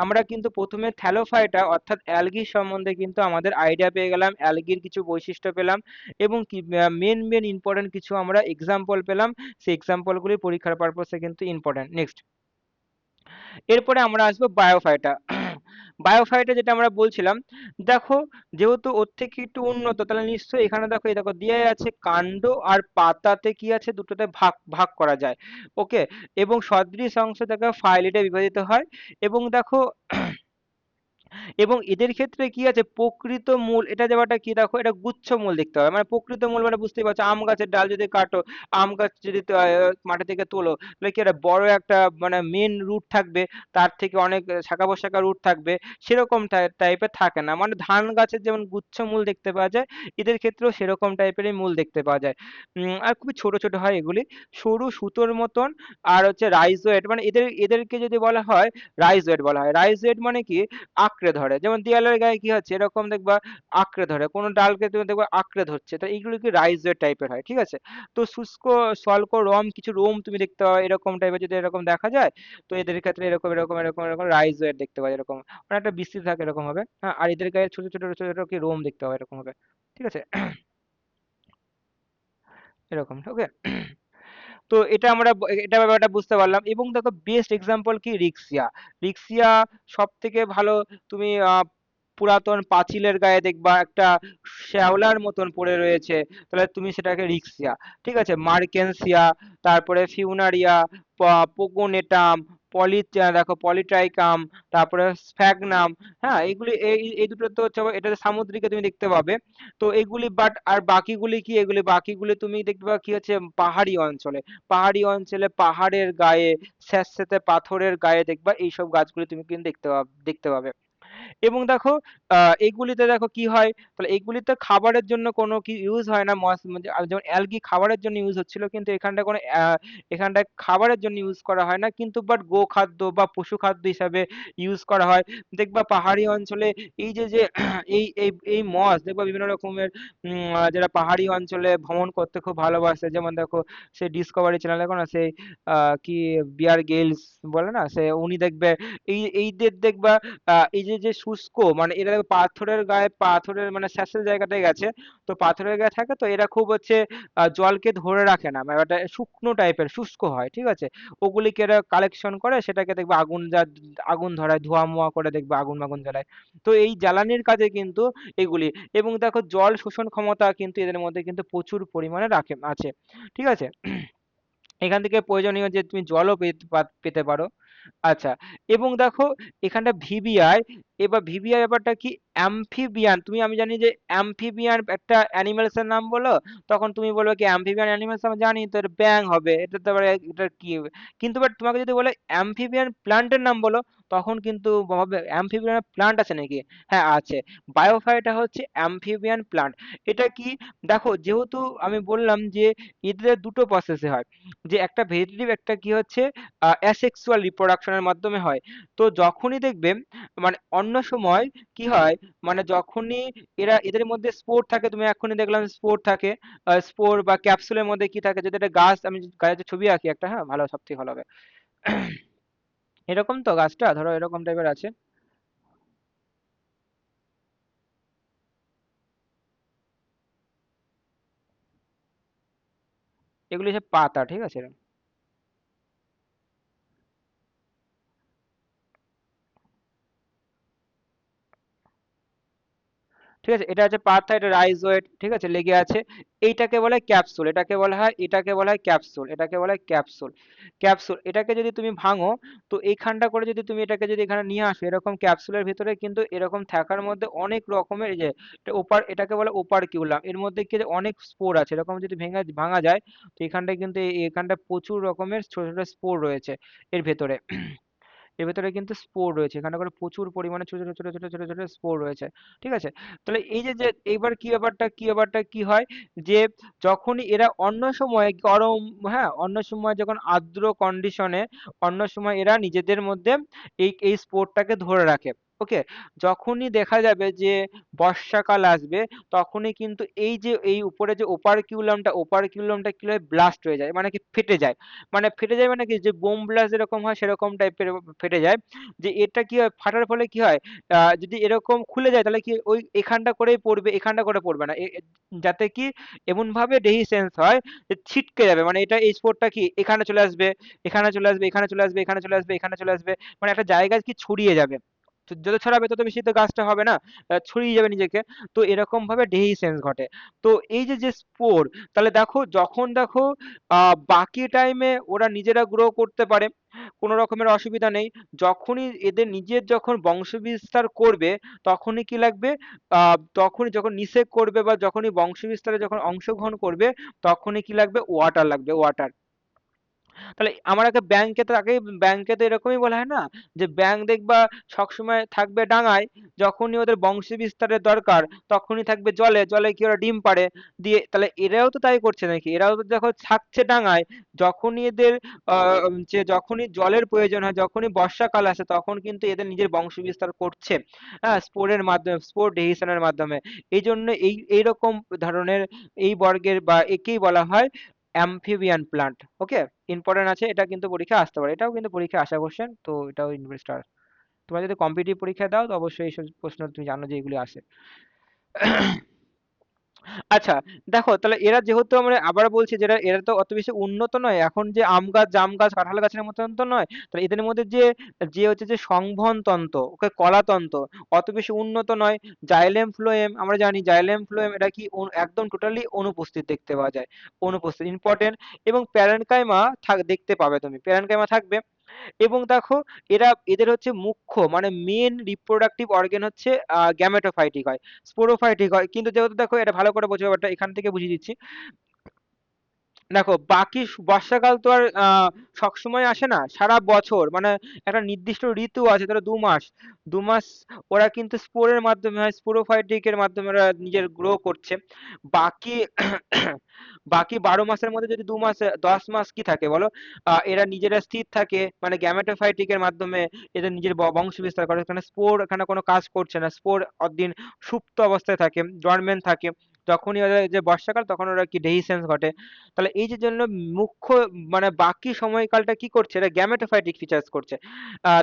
আমরা কিন্তু প্রথমে থ্যালোফাইটা অর্থাৎ অ্যালগি সম্বন্ধে কিন্তু আমাদের আইডিয়া পেয়ে গেলাম, অ্যালগির কিছু বৈশিষ্ট্য পেলাম, এবং কি মেন মেন ইম্পর্টেন্ট কিছু আমরা এক্সাম্পল পেলাম, সেই এক্সাম্পলগুলি পরীক্ষার পারপসে কিন্তু ইম্পর্টেন্ট। নেক্সট, এরপরে আমরা আসবো বায়োফাইটা। বায়োফাইটা যেটা আমরা বলছিলাম, দেখো যেহেতু ওর থেকে একটু উন্নত, তাহলে নিশ্চয়ই এখানে দেখো, এই দেখো দিয়ে আছে কাণ্ড আর পাতাতে কি আছে, দুটোতে ভাগ ভাগ করা যায়, ওকে। এবং সদৃশ অংশ দেখো ফাইলেটে বিভাজিত হয়। এবং দেখো এবং এদের ক্ষেত্রে কি আছে, প্রকৃত মূল, এটা ব্যাপারটা কি দেখো, এটা গুচ্ছ মূল দেখতে হবে, মানে প্রকৃত মূল মানে বুঝতেই পারছো, আম গাছের ডাল যদি কাটো, আম গাছ যদি মাটি থেকে তোলো, তাহলে কি একটা বড় একটা মানে মেন রুট থাকবে, তার থেকে অনেক শাখা প্রশাখা রুট থাকবে, সেরকম টাইপের থাকে না। মানে ধান গাছের যেমন গুচ্ছ মূল দেখতে পাওয়া যায়, এদের ক্ষেত্রেও সেরকম টাইপেরই মূল দেখতে পাওয়া যায়। আর খুবই ছোট ছোট হয় এগুলি, সরু সুতোর মতন। আর হচ্ছে রাইজোয়েট, মানে এদেরকে যদি বলা হয় রাইজোয়েট বলা হয়। রাইজোয়েট মানে কি, আঁকড়ে ধরে, যেমন দেয়ালের গায়ে কি হচ্ছে এরকম দেখবা আঁকড়ে ধরে, কোনো ডালকে তুমি দেখবা আঁকড়ে ধরছে, তো এইগুলো কি রাইজোয়েট টাইপের হয়, ঠিক আছে। তো শুষ্ক স্বল্প কিছু রোম তুমি দেখতে পাবে এরকম টাইপের, যদি এরকম দেখা যায়, তো এদের ক্ষেত্রে এরকম এরকম এরকম এরকম রাইজোয়েট দেখতে পাবে, এরকম মানে একটা বিস্তৃত থাকে এরকম হবে, হ্যাঁ। আর এদের গায়ে ছোট ছোট ছোট ছোট কি রোম দেখতে পাবে, এরকম হবে, ঠিক আছে। এরকম, ওকে। তো এটা আমরা এটা ব্যাপারটা বুঝতে পারলাম। এবং দেখো বেস্ট এক্সাম্পল কি, রিক্সিয়া। রিক্সিয়া সব থেকে ভালো তুমি পুরাতন পাঁচিলের গায়ে দেখবা একটা শ্যাওলার মতন পড়ে রয়েছে, তাহলে তুমি সেটাকে রিক্সিয়া। ঠিক আছে, মার্কেনসিয়া, তারপরে ফিউনারিয়া, পোগোনেটাম, দেখো পলিট্রাইকাম, তারপরে স্ফ্যাগনাম। হ্যাঁ, এগুলি এই এই দুটো তো হচ্ছে এটা সামুদ্রিকে তুমি দেখতে পাবে। তো এগুলি বাট আর বাকিগুলি কি, এগুলি বাকিগুলি তুমি দেখতে পাবে কি হচ্ছে পাহাড়ি অঞ্চলে। পাহাড়ি অঞ্চলে পাহাড়ের গায়ে, স্যাঁতসেঁতে পাথরের গায়ে দেখবা এইসব গাছগুলি তুমি কিন্তু দেখতে পাবে। এবং দেখো এগুলিতে দেখো কি হয়, তাহলে এগুলিতে খাবারের জন্য কোনো কি ইউজ হয় না, যেমন অ্যালগি খাবারের জন্য ইউজ হচ্ছিল, কিন্তু এখানটায় কোনো এখানটায় খাবারের জন্য ইউজ করা হয় না, কিন্তু বাট গোখাদ্য বা পশু খাদ্য হিসাবে ইউজ করা হয়। দেখবা পাহাড়ি অঞ্চলে এই যে এই মস দেখবা বিভিন্ন রকমের, যারা পাহাড়ি অঞ্চলে ভ্রমণ করতে খুব ভালোবাসে, যেমন দেখো সেই ডিসকভারি চ্যানেল দেখো না, সেই কি বিয়ার গেলস বলে না, সে উনি দেখবে এইদের দেখবা এই যে শুষ্ক মানে এরা পাথরের গায়ে, পাথরের মানে স্যাঁতসেঁতে জায়গাটায় গেছে, তো পাথরের গায়ে থাকে, তো এরা খুব হচ্ছে জলকে ধরে রাখে না, মানে ওটা শুকনো টাইপের শুষ্ক হয়, ঠিক আছে। ওগুলিকে এরা কালেকশন করে, সেটাকে দেখবে আগুন ধরায়, ধোঁয়া মোয়া করে দেখবে আগুন মাগুন জ্বালায়। তো এই জ্বালানির কাজে কিন্তু এগুলি, এবং দেখো জল শোষণ ক্ষমতা কিন্তু এদের মধ্যে কিন্তু প্রচুর পরিমাণে আছে, ঠিক আছে। এখান থেকে প্রয়োজনীয় যে তুমি জলও পেতে পারো। আচ্ছা, এবং দেখো এখানটা ভিভিআই, এবার ভিভিআই ব্যাপারটা কি, অ্যাম্ফিবিয়ান, আমি জানি যে অ্যাম্ফিবিয়ান একটা অ্যানিমেলস এর নাম বলো, তখন তুমি বলবে কি অ্যাম্ফিবিয়ান অ্যানিমেলস আমি জানি, তো এটা ব্যাং হবে, এটা তো আবার এটা কি হবে? কিন্তু বাট তোমাকে যদি বলে অ্যাম্ফিবিয়ান প্লান্টের নাম বলো, তখন কিন্তু ভাববে অ্যাম্ফিবিয়ান প্লান্ট আছে নাকি? হ্যাঁ আছে, বায়োফাইটা হচ্ছে অ্যাম্ফিবিয়ান প্লান্ট। এটা কি, দেখো যেহেতু আমি বললাম যে এদের দুটো প্রসেসে হয়, যে একটা ভেজিটেটিভ, একটা কি হচ্ছে অ্যাসেক্সুয়াল রিপ্রোডাকশনের মাধ্যমে হয়। তো যখনই দেখবে মানে অন্য সময় কি হয়, মানে যখনই এদের মধ্যে স্পোর থাকে, তুমি এখনই দেখলাম স্পোর থাকে, স্পোর বা ক্যাপসুলের মধ্যে কি থাকে, যদি একটা গাছ, আমি যদি গাছের ছবি আঁকি একটা, হ্যাঁ ভালো, সব থেকে ভালো হবে। এরকম তো গাছটা ধরো এরকম টাইপের আছে, এগুলি হচ্ছে পাতা, ঠিক আছে। ঠিক আছে, এটা হচ্ছে পাতা, এটা রাইজোয়েট, ঠিক আছে, লেগে আছে। এইটাকে বলে ক্যাপসুল, এটাকে বলা হয় ক্যাপসুল, এটাকে বলা হয় ক্যাপসুল। ক্যাপসুল এটাকে যদি তুমি ভাঙো, তো এইখানটা করে যদি তুমি এটাকে যদি এখানে নিয়ে আসো, এরকম ক্যাপসুলের ভিতরে কিন্তু এরকম থাকার মধ্যে অনেক রকমের, এই যে এটাকে বলে ওপারকিউলাম, এর মধ্যে কি যে অনেক স্পোর আছে, এরকম যদি ভাঙা যায়, তো এখানটায় কিন্তু এখানটা প্রচুর রকমের ছোট ছোট স্পোর রয়েছে এর ভেতরে। এর ভেতরে কিন্তু স্পোর রয়েছে, এখানে করে প্রচুর পরিমাণে ছোট ছোট ছোট ছোট ছোট ছোট স্পোর রয়েছে, ঠিক আছে। তাহলে এই যে যে এইবার কি ব্যাপারটা কি হয়, যে যখনই এরা অন্য সময় গরম, হ্যাঁ অন্য সময় যখন আর্দ্র কন্ডিশনে, অন্য সময় এরা নিজেদের মধ্যে এই স্পোরটাকে ধরে রাখে। ওকে, যখনই দেখা যাবে যে বর্ষাকাল আসবে, তখনই কিন্তু এই যে এই উপরে যে ওপারকিউলামটা কি হয়, ব্লাস্ট হয়ে যায়, মানে কি ফেটে যায়। মানে ফেটে যায় মানে কি, যে বোম ব্লাস্ট যেরকম হয় সেরকম টাইপের ফেটে যায়। যে এটা কি হয়, ফাটার ফলে কি হয়, যদি এরকম খুলে যায়, তাহলে কি ওই এখানটা করেই পড়বে, এখানটা করে পড়বে না, যাতে কি এমন ভাবে ডেহিসেন্স হয় যে ছিটকে যাবে, মানে এটা এই স্পোর্টটা কি এখানে চলে আসবে, এখানে চলে আসবে, এখানে চলে আসবে, এখানে চলে আসবে, এখানে চলে আসবে, মানে একটা জায়গায় কি ছড়িয়ে যাবে। তো যত ছড়াবে তত বেশি তো গাছটা হবে না, ছড়িয়ে যাবে নিজেকে। তো এরকম ভাবে ডেহিসেন্স ঘটে। তো এই যে যে স্পোর, তাহলে দেখো যখন দেখো বাকি টাইমে ওরা নিজেরা গ্রো করতে পারে, কোনো রকমের অসুবিধা নেই। যখনই এদের নিজের যখন বংশবিস্তার করবে, তখনই কি লাগবে, তখনই যখন নিষেক করবে বা যখনই বংশবিস্তারে যখন অংশগ্রহণ করবে, তখনই কি লাগবে, ওয়াটার লাগবে, ওয়াটার। তাহলে আমার আগে ব্যাংকে তো এরকমই বলা হয় না, যে ব্যাংক দেখবা সবসময় থাকবে ডাঙায়, যখনই ওদের বংশ বিস্তারের দরকার তখনই থাকবে জলে, জলে কি ওরা ডিম পাড়ে দিয়ে, তাহলে এরাও তো তাই করছে নাকি, এরাও তো দেখো থাকছে ডাঙায়, যখনই এদের যে যখনই জলের প্রয়োজন হয়, যখনই বর্ষাকাল আসে, তখন কিন্তু এদের নিজের বংশ বিস্তার করছে, হ্যাঁ স্পোরের মাধ্যমে, স্পোর ডেহিশনের মাধ্যমে। এই জন্য এইরকম ধরনের এই বর্গের বা একেই বলা হয় অ্যাম্ফিবিয়ান প্লান্ট। ওকে, ইম্পর্টেন্ট আছে, এটা কিন্তু পরীক্ষায় আসতে পারে, এটাও কিন্তু পরীক্ষায় আসা কোশ্চেন, তো এটাও ইনভেস্টার। তোমরা যদি কম্পিটিটিভ পরীক্ষা দাও, তো অবশ্যই এইসব প্রশ্ন তুমি জানো যে এগুলি আসে। আচ্ছা, দেখো তাহলে এরা যেহেতু আমরা আবার বলছি যে এরা তো অত বেশি উন্নত নয়, এখন যে আম গাছ জাম গাছ কাঁঠাল গাছের মতন তো নয়। তাহলে এদের মধ্যে যে যে হচ্ছে যে সংবহন তন্ত্র, ওকে কলাতন্ত্র, অত বেশি উন্নত নয়। জাইলেম ফ্লোয়েম আমরা জানি, জাইলেম ফ্লোয়েম এটা কি একদম টোটালি অনুপস্থিত দেখতে পাওয়া যায়, অনুপস্থিত ইম্পর্টেন্ট। এবং প্যারেনকাইমা দেখতে পাবে, তুমি প্যারেনকাইমা থাকবে। এবং দেখো এদের হচ্ছে মুখ্য মানে মেন রিপ্রোডাক্টিভ অর্গান হচ্ছে গ্যামেটোফাইটিক হয়, স্পোরোফাইটিক হয়। কিন্তু যেহেতু দেখো এটা ভালো করে বোঝো, ব্যাপারটা এখান থেকে বুঝিয়ে দিচ্ছি। দেখো বাকি বর্ষাকাল তো আর সবসময় আসে না, সারা বছর মানে একটা নির্দিষ্ট ঋতু আছে, ধরো 2 মাস। 2 মাস ওরা কিন্তু স্পোরের মাধ্যমে হয়, স্পোরোফাইটিকের মাধ্যমে ওরা নিজের গ্রো করছে। বাকি বাকি 12 মাসের মধ্যে যদি 2 মাস 10 মাস কি থাকে বলো, এরা নিজেরা স্থির থাকে মানে গ্যামেটোফাইটিকের মাধ্যমে এদের নিজের বংশ বিস্তার করে। এখানে স্পোর এখানে কোনো কাজ করছে না, স্পোর অতদিন সুপ্ত অবস্থায় থাকে, ডরমেন্ট থাকে। যখনই ওদের যে বর্ষাকাল তখন ওরা কি ডেহিসেন্স ঘটে। তাহলে এই যে জন্য মুখ্য মানে বাকি সময়কালটা কি করছে, এটা গ্যামেটোফাইটিক ফিচার্স করছে।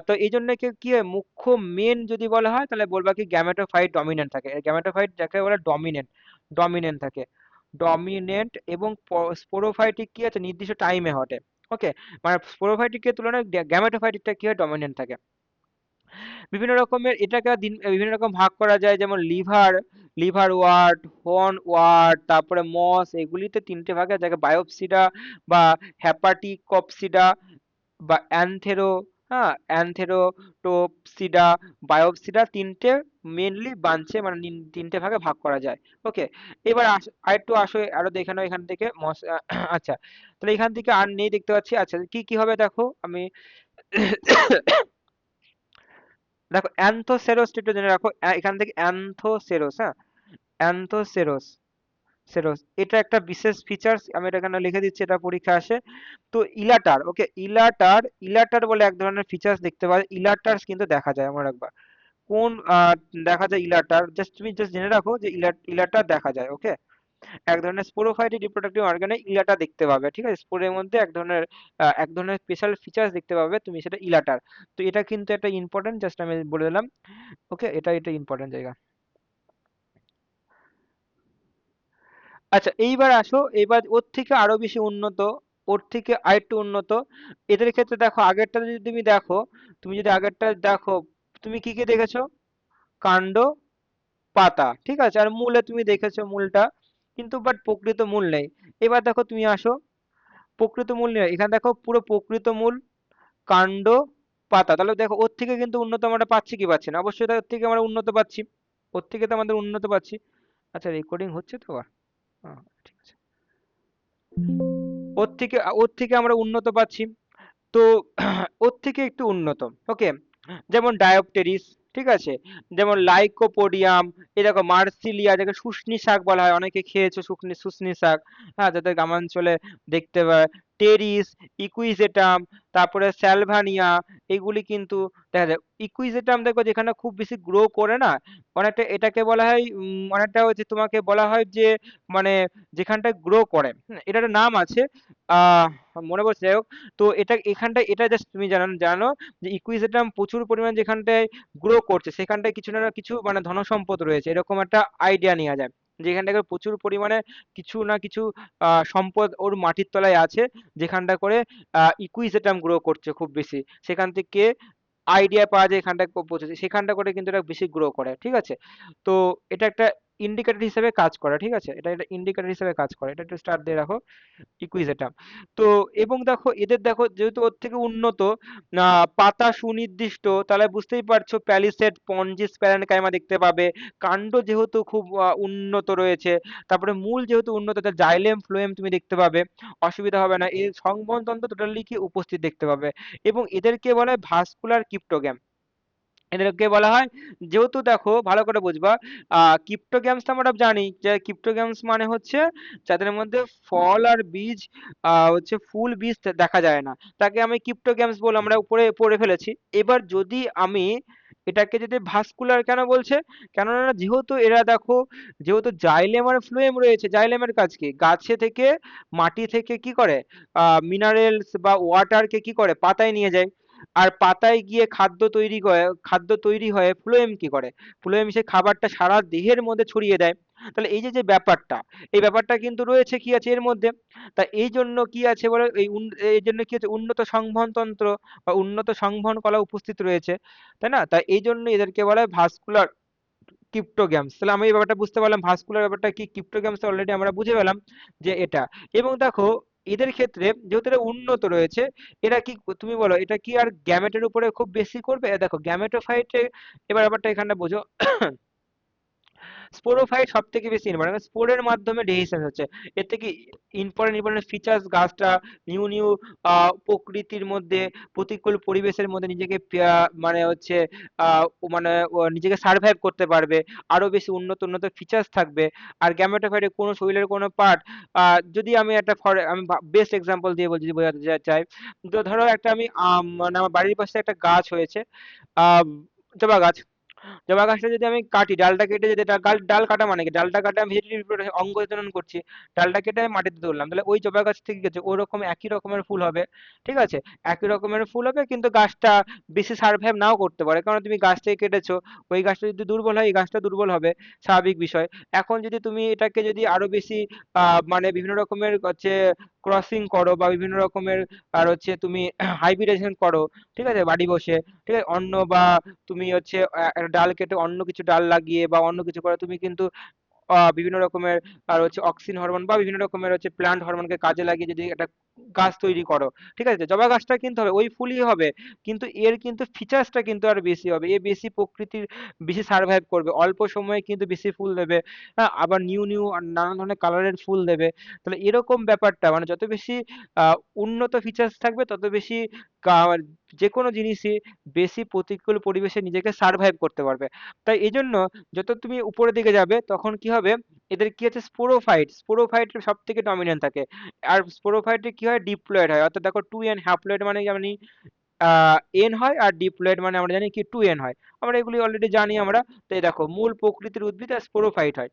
তো এই জন্য কি হয়, মুখ্য মেন যদি বলা হয় তাহলে বলবা কি গ্যামেটোফাইট ডমিনেন্ট থাকে, গ্যামেটোফাইট যাকে বলে ডমিনেন্ট, ডমিনেন্ট থাকে, ডমিনেন্ট। এবং স্পোরোফাইটিক কি আছে নির্দিষ্ট টাইমে ঘটে। ওকে, মানে স্পোরোফাইটিকের তুলনায় গ্যামেটোফাইটিকটা কি হয়, ডমিনেন্ট থাকে। বিভিন্ন রকমের এটাকে বিভিন্ন রকম ভাগ করা যায়, যেমন liver, liver wart, horn wart, তারপরে মস, এগুলিতে 3টে ভাগে, যাকে বায়োপসিডা বা হ্যাপাটিকপসিডা বা অ্যানথেরো, হ্যাঁ অ্যানথেরোটোপসিডা, বায়োপসিডা, 3টে মেনলি বাঞ্চে মানে 3টে ভাগে ভাগ করা যায়। ওকে, এবার আরেকটু আসো আরো দেখে নাও এখান থেকে আচ্ছা, তাহলে এখান থেকে আর নেই দেখতে পাচ্ছি। আচ্ছা কি কি হবে দেখো আমি দেখো অ্যান্থোসেরোসটা একটু জেনে রাখো, এখান থেকে অ্যান্থোসেরোস, হ্যাঁ অ্যান্থোসেরোস, সেরোস এটা একটা বিশেষ ফিচার্স, আমি এটা এখানে লিখে দিচ্ছি, এটা পরীক্ষা আসে। তো ইলাটার, ওকে ইলাটার, ইলাটার বলে এক ধরনের ফিচার্স দেখতে পাওয়া যায়, ইলাটার্স কিন্তু দেখা যায় আমার একবার কোন দেখা যায় ইলাটার, জাস্ট তুমি জাস্ট জেনে রাখো যে ইলাটার দেখা যায়। ওকে, এক ধরনের স্পোরোফাইটিক রিপ্রোডাক্টিভ অর্গানে ইলাটা দেখতে পাবে, ঠিক আছে, স্পোরের মধ্যে এক ধরনের স্পেশাল ফিচার্স দেখতে পাবে তুমি, সেটা ইলাটার। তো এটা কিন্তু একটা ইম্পর্টেন্ট, জাস্ট আমি বলে দিলাম। ওকে, এটা এটা ইম্পর্টেন্ট জায়গা। আচ্ছা এইবার আসো, এবার ওর থেকে আরো বেশি উন্নত, ওর থেকে আরেকটু উন্নত। এদের ক্ষেত্রে দেখো আগেরটা যদি তুমি দেখো, তুমি যদি আগেরটা দেখো, তুমি কি কি দেখেছো, কাণ্ড, পাতা, ঠিক আছে, আর মূলে তুমি দেখেছো মূলটা, কিন্তু বাট প্রকৃত মূল নেই। এবার দেখো তুমি আসো, প্রকৃত মূল নেই, এখানে দেখো পুরো প্রকৃত মূল, কাণ্ড, পাতা। তাহলে দেখো ওর থেকে কিন্তু উন্নত আমরা পাচ্ছি কি পাচ্ছি না, অবশ্যই ওর থেকে আমরা উন্নত পাচ্ছি, ওর থেকে তো আমাদের উন্নত পাচ্ছি। আচ্ছা রেকর্ডিং হচ্ছে তো আবার, ঠিক আছে, ওর থেকে আমরা উন্নত পাচ্ছি। তো ওর থেকে একটু উন্নত। ওকে, যেমন ডায়োপটেরিস, ঠিক আছে, যেমন লাইকোপোডিয়াম, এই দেখো মার্সিলিয়া, যাকে শুষ্নি শাক বলা হয়, অনেকে খেয়েছো শুকনি শুষ্নি শাক, হ্যাঁ যাদের গ্রামাঞ্চলে দেখতে পায়। টেরিস, ইকুইজেটাম, তারপরে স্যালভানিয়া, এগুলি কিন্তু দেখা যায়। ইকুইজেটাম দেখো যেখানে খুব বেশি গ্রো করে না, অনেকটা এটাকে বলা হয় অনেকটা হচ্ছে তোমাকে বলা হয় যে মানে যেখানটায় গ্রো করে, এটার একটা নাম আছে, আহ মনে পড়ছে, যাই হোক। তো এটা এখানটায় এটা জাস্ট তুমি জানো জানো যে ইকুইজেটাম প্রচুর পরিমাণ যেখানটায় গ্রো করছে সেখানটায় কিছু না কিছু মানে ধনসম্পদ রয়েছে, এরকম একটা আইডিয়া নেওয়া যায়। যেখান থেকে প্রচুর পরিমাণে কিছু না কিছু সম্পদ ওর মাটির তলায় আছে, যেখানটা করে ইকুইজেটাম গ্রো করছে খুব বেশি, সেখান থেকে আইডিয়া পাওয়া যায় এখানটা পৌঁছেছে, সেখানটা করে কিন্তু এটা বেশি গ্রো করে, ঠিক আছে। তো এটা একটা ইন্ডিকেটর হিসেবে কাজ করে, ঠিক আছে, এটা একটা ইন্ডিকেটর হিসেবে কাজ করে, এটা একটু স্টার্ট দিয়ে রাখো, ইকুইজেটাম। তো এবং দেখো এদের দেখো যেহেতু ওর থেকে উন্নত, পাতা সুনির্দিষ্ট, তাহলে বুঝতেই পারছো প্যালিসেড, পনজিস প্যারেনকাইমা দেখতে পাবে। কাণ্ড যেহেতু খুব উন্নত রয়েছে, তারপরে মূল যেহেতু উন্নত, তার জাইলেম ফ্লোয়েম তুমি দেখতে পাবে, অসুবিধা হবে না। এর সংবহনতন্ত্র টোটালি কি উপস্থিত দেখতে পাবে। এবং এদেরকে বলা হয় ভাস্কুলার ক্রিপ্টোগ্যাম, এদেরকে বলা হয়, যেহেতু দেখো ভালো করে বুঝবা, ক্রিপ্টোগ্যামস তো আমরা জানি যে ক্রিপ্টোগ্যামস মানে হচ্ছে যাদের মধ্যে ফল আর বীজ হচ্ছে ফুল বীজ দেখা যায় না, তাকে আমি ক্রিপ্টোগ্যামস বলে আমরা উপরে পড়ে ফেলেছি। এবার যদি আমি এটাকে যদি ভাস্কুলার কেন বলছে, কেননা যেহেতু এরা দেখো, যেহেতু জাইলেম আর ফ্লোয়েম রয়েছে, জাইলেমের কাজ কি, গাছে থেকে মাটি থেকে কি করে মিনারেলস বা ওয়াটারকে কি করে পাতায় নিয়ে যায়, আর পাতায় গিয়ে খাদ্য তৈরি হয়, ফ্লোয়েম কি করে, ফ্লোয়েম সেই খাবারটা সারা দেহের মধ্যে ছড়িয়ে দেয়। তাহলে এই যে যে ব্যাপারটা, এই ব্যাপারটা কিন্তু রয়েছে কি আছে এর মধ্যে। তা এই জন্য কি আছে বলে এই জন্য কি হচ্ছে উন্নত সংবহন তন্ত্র বা উন্নত সংবহন কলা উপস্থিত রয়েছে, তাই না? তাই এই জন্য এদেরকে বলা হয় ভাস্কুলার ক্রিপ্টোগ্যামস। তাহলে আমি এই ব্যাপারটা বুঝতে পারলাম ভাস্কুলার ব্যাপারটা কি, ক্রিপ্টোগ্যামস অলরেডি আমরা বুঝে পেলাম যে এটা। এবং দেখো এদের ক্ষেত্রে যেহেতু এরা উন্নত রয়েছে, এরা কি, তুমি বলো এটা কি আর গ্যামেটের উপরে খুব বেশি করবে? দেখো গ্যামেটোফাইটে, এবার ব্যাপারটা এখানটা বোঝো। স্পোরোফাইট সব থেকে বেশি ইম্পর্টেন্ট, স্পোরের মাধ্যমে ডেহিসেন্স হচ্ছে। এর থেকে ইম্পর্টেন্ট ইম্পর্টেন্ট ফিচার্স, গাছটা নিউ নিউ প্রকৃতির মধ্যে, প্রতিকূল পরিবেশের মধ্যে নিজেকে মানে হচ্ছে মানে নিজেকে সার্ভাইভ করতে পারবে, আরো বেশি উন্নত উন্নত ফিচার্স থাকবে। আর গ্যামেটোফাইটে কোনো শরীরের কোনো পার্ট, যদি আমি একটা আমি বেস্ট এক্সাম্পল দিয়ে বলছি, যদি বোঝাতে চাই, তো ধরো একটা আমি মানে আমার বাড়ির পাশে একটা গাছ হয়েছে, আহ জবা গাছ। জবা গাছটা যদি আমি কাটি, ডালটা কেটে, যদি ডাল ডাল কাটা মানে কি, ডালটা কাটা আমি ভেজিটেটিভ অঙ্গ প্রজনন করছি, ডালটা কেটে আমি মাটিতে তুললাম, তাহলে ওই জবা গাছ থেকে গেছে ওই রকম একই রকমের ফুল হবে। ঠিক আছে, একই রকমের ফুল হবে, কিন্তু গাছটা বেশি সার্ভাইভ নাও করতে পারে, কারণ তুমি গাছটাকে কেটেছো। ওই গাছটা যদি দুর্বল হয়, এই গাছটা দুর্বল হবে, স্বাভাবিক বিষয়। এখন যদি তুমি এটাকে যদি আরো বেশি মানে বিভিন্ন রকমের হচ্ছে ক্রসিং করো, বা বিভিন্ন রকমের আর হচ্ছে তুমি হাইব্রিডেশন করো, ঠিক আছে, বাড়ি বসে, ঠিক আছে, অন্য বা তুমি হচ্ছে একটা ডাল কেটে অন্য কিছু ডাল লাগিয়ে বা অন্য কিছু করে তুমি কিন্তু বিভিন্ন রকমের আর হচ্ছে অক্সিন হরমোন বা বিভিন্ন রকমের হচ্ছে প্ল্যান্ট হরমোনকে কাজে লাগিয়ে যদি একটা গাছ তৈরি করো, ঠিক আছে, জবা গাছটা কিন্তু হবে ওই ফুলই হবে, কিন্তু এর কিন্তু ফিচার্সটা কিন্তু আর বেশি হবে, এ বেশি প্রকৃতির, বেশি সার্ভাইভ করবে, অল্প সময়ে কিন্তু বেশি ফুল দেবে। হ্যাঁ, আবার নিউ নিউ নানা ধরনের কালারের ফুল দেবে। তাহলে এরকম ব্যাপারটা, মানে যত বেশি আহ, উন্নত ফিচার্স থাকবে, তত বেশি যে কোনো জিনিসই বেশি প্রতিকূল পরিবেশে নিজেকে সার্ভাইভ করতে পারবে। তাই এই জন্য যত তুমি উপরের দিকে যাবে তখন কি হবে, এদের কি আছে স্পোরোফাইট, স্পোরোফাইট সব থেকে ডমিনেন্ট থাকে। আর স্পোরোফাইটে কি হয়, ডিপ্লয়েড হয়, অর্থাৎ দেখো টু এন হ্যাপ্লয়েড মানে জানি এন হয়, আর ডিপ্লয়েড মানে আমরা জানি কি টু এন হয়, আমরা এগুলি অলরেডি জানি আমরা। তো এই দেখো মূল প্রকৃতির উদ্ভিদ আর স্পোরোফাইট হয়।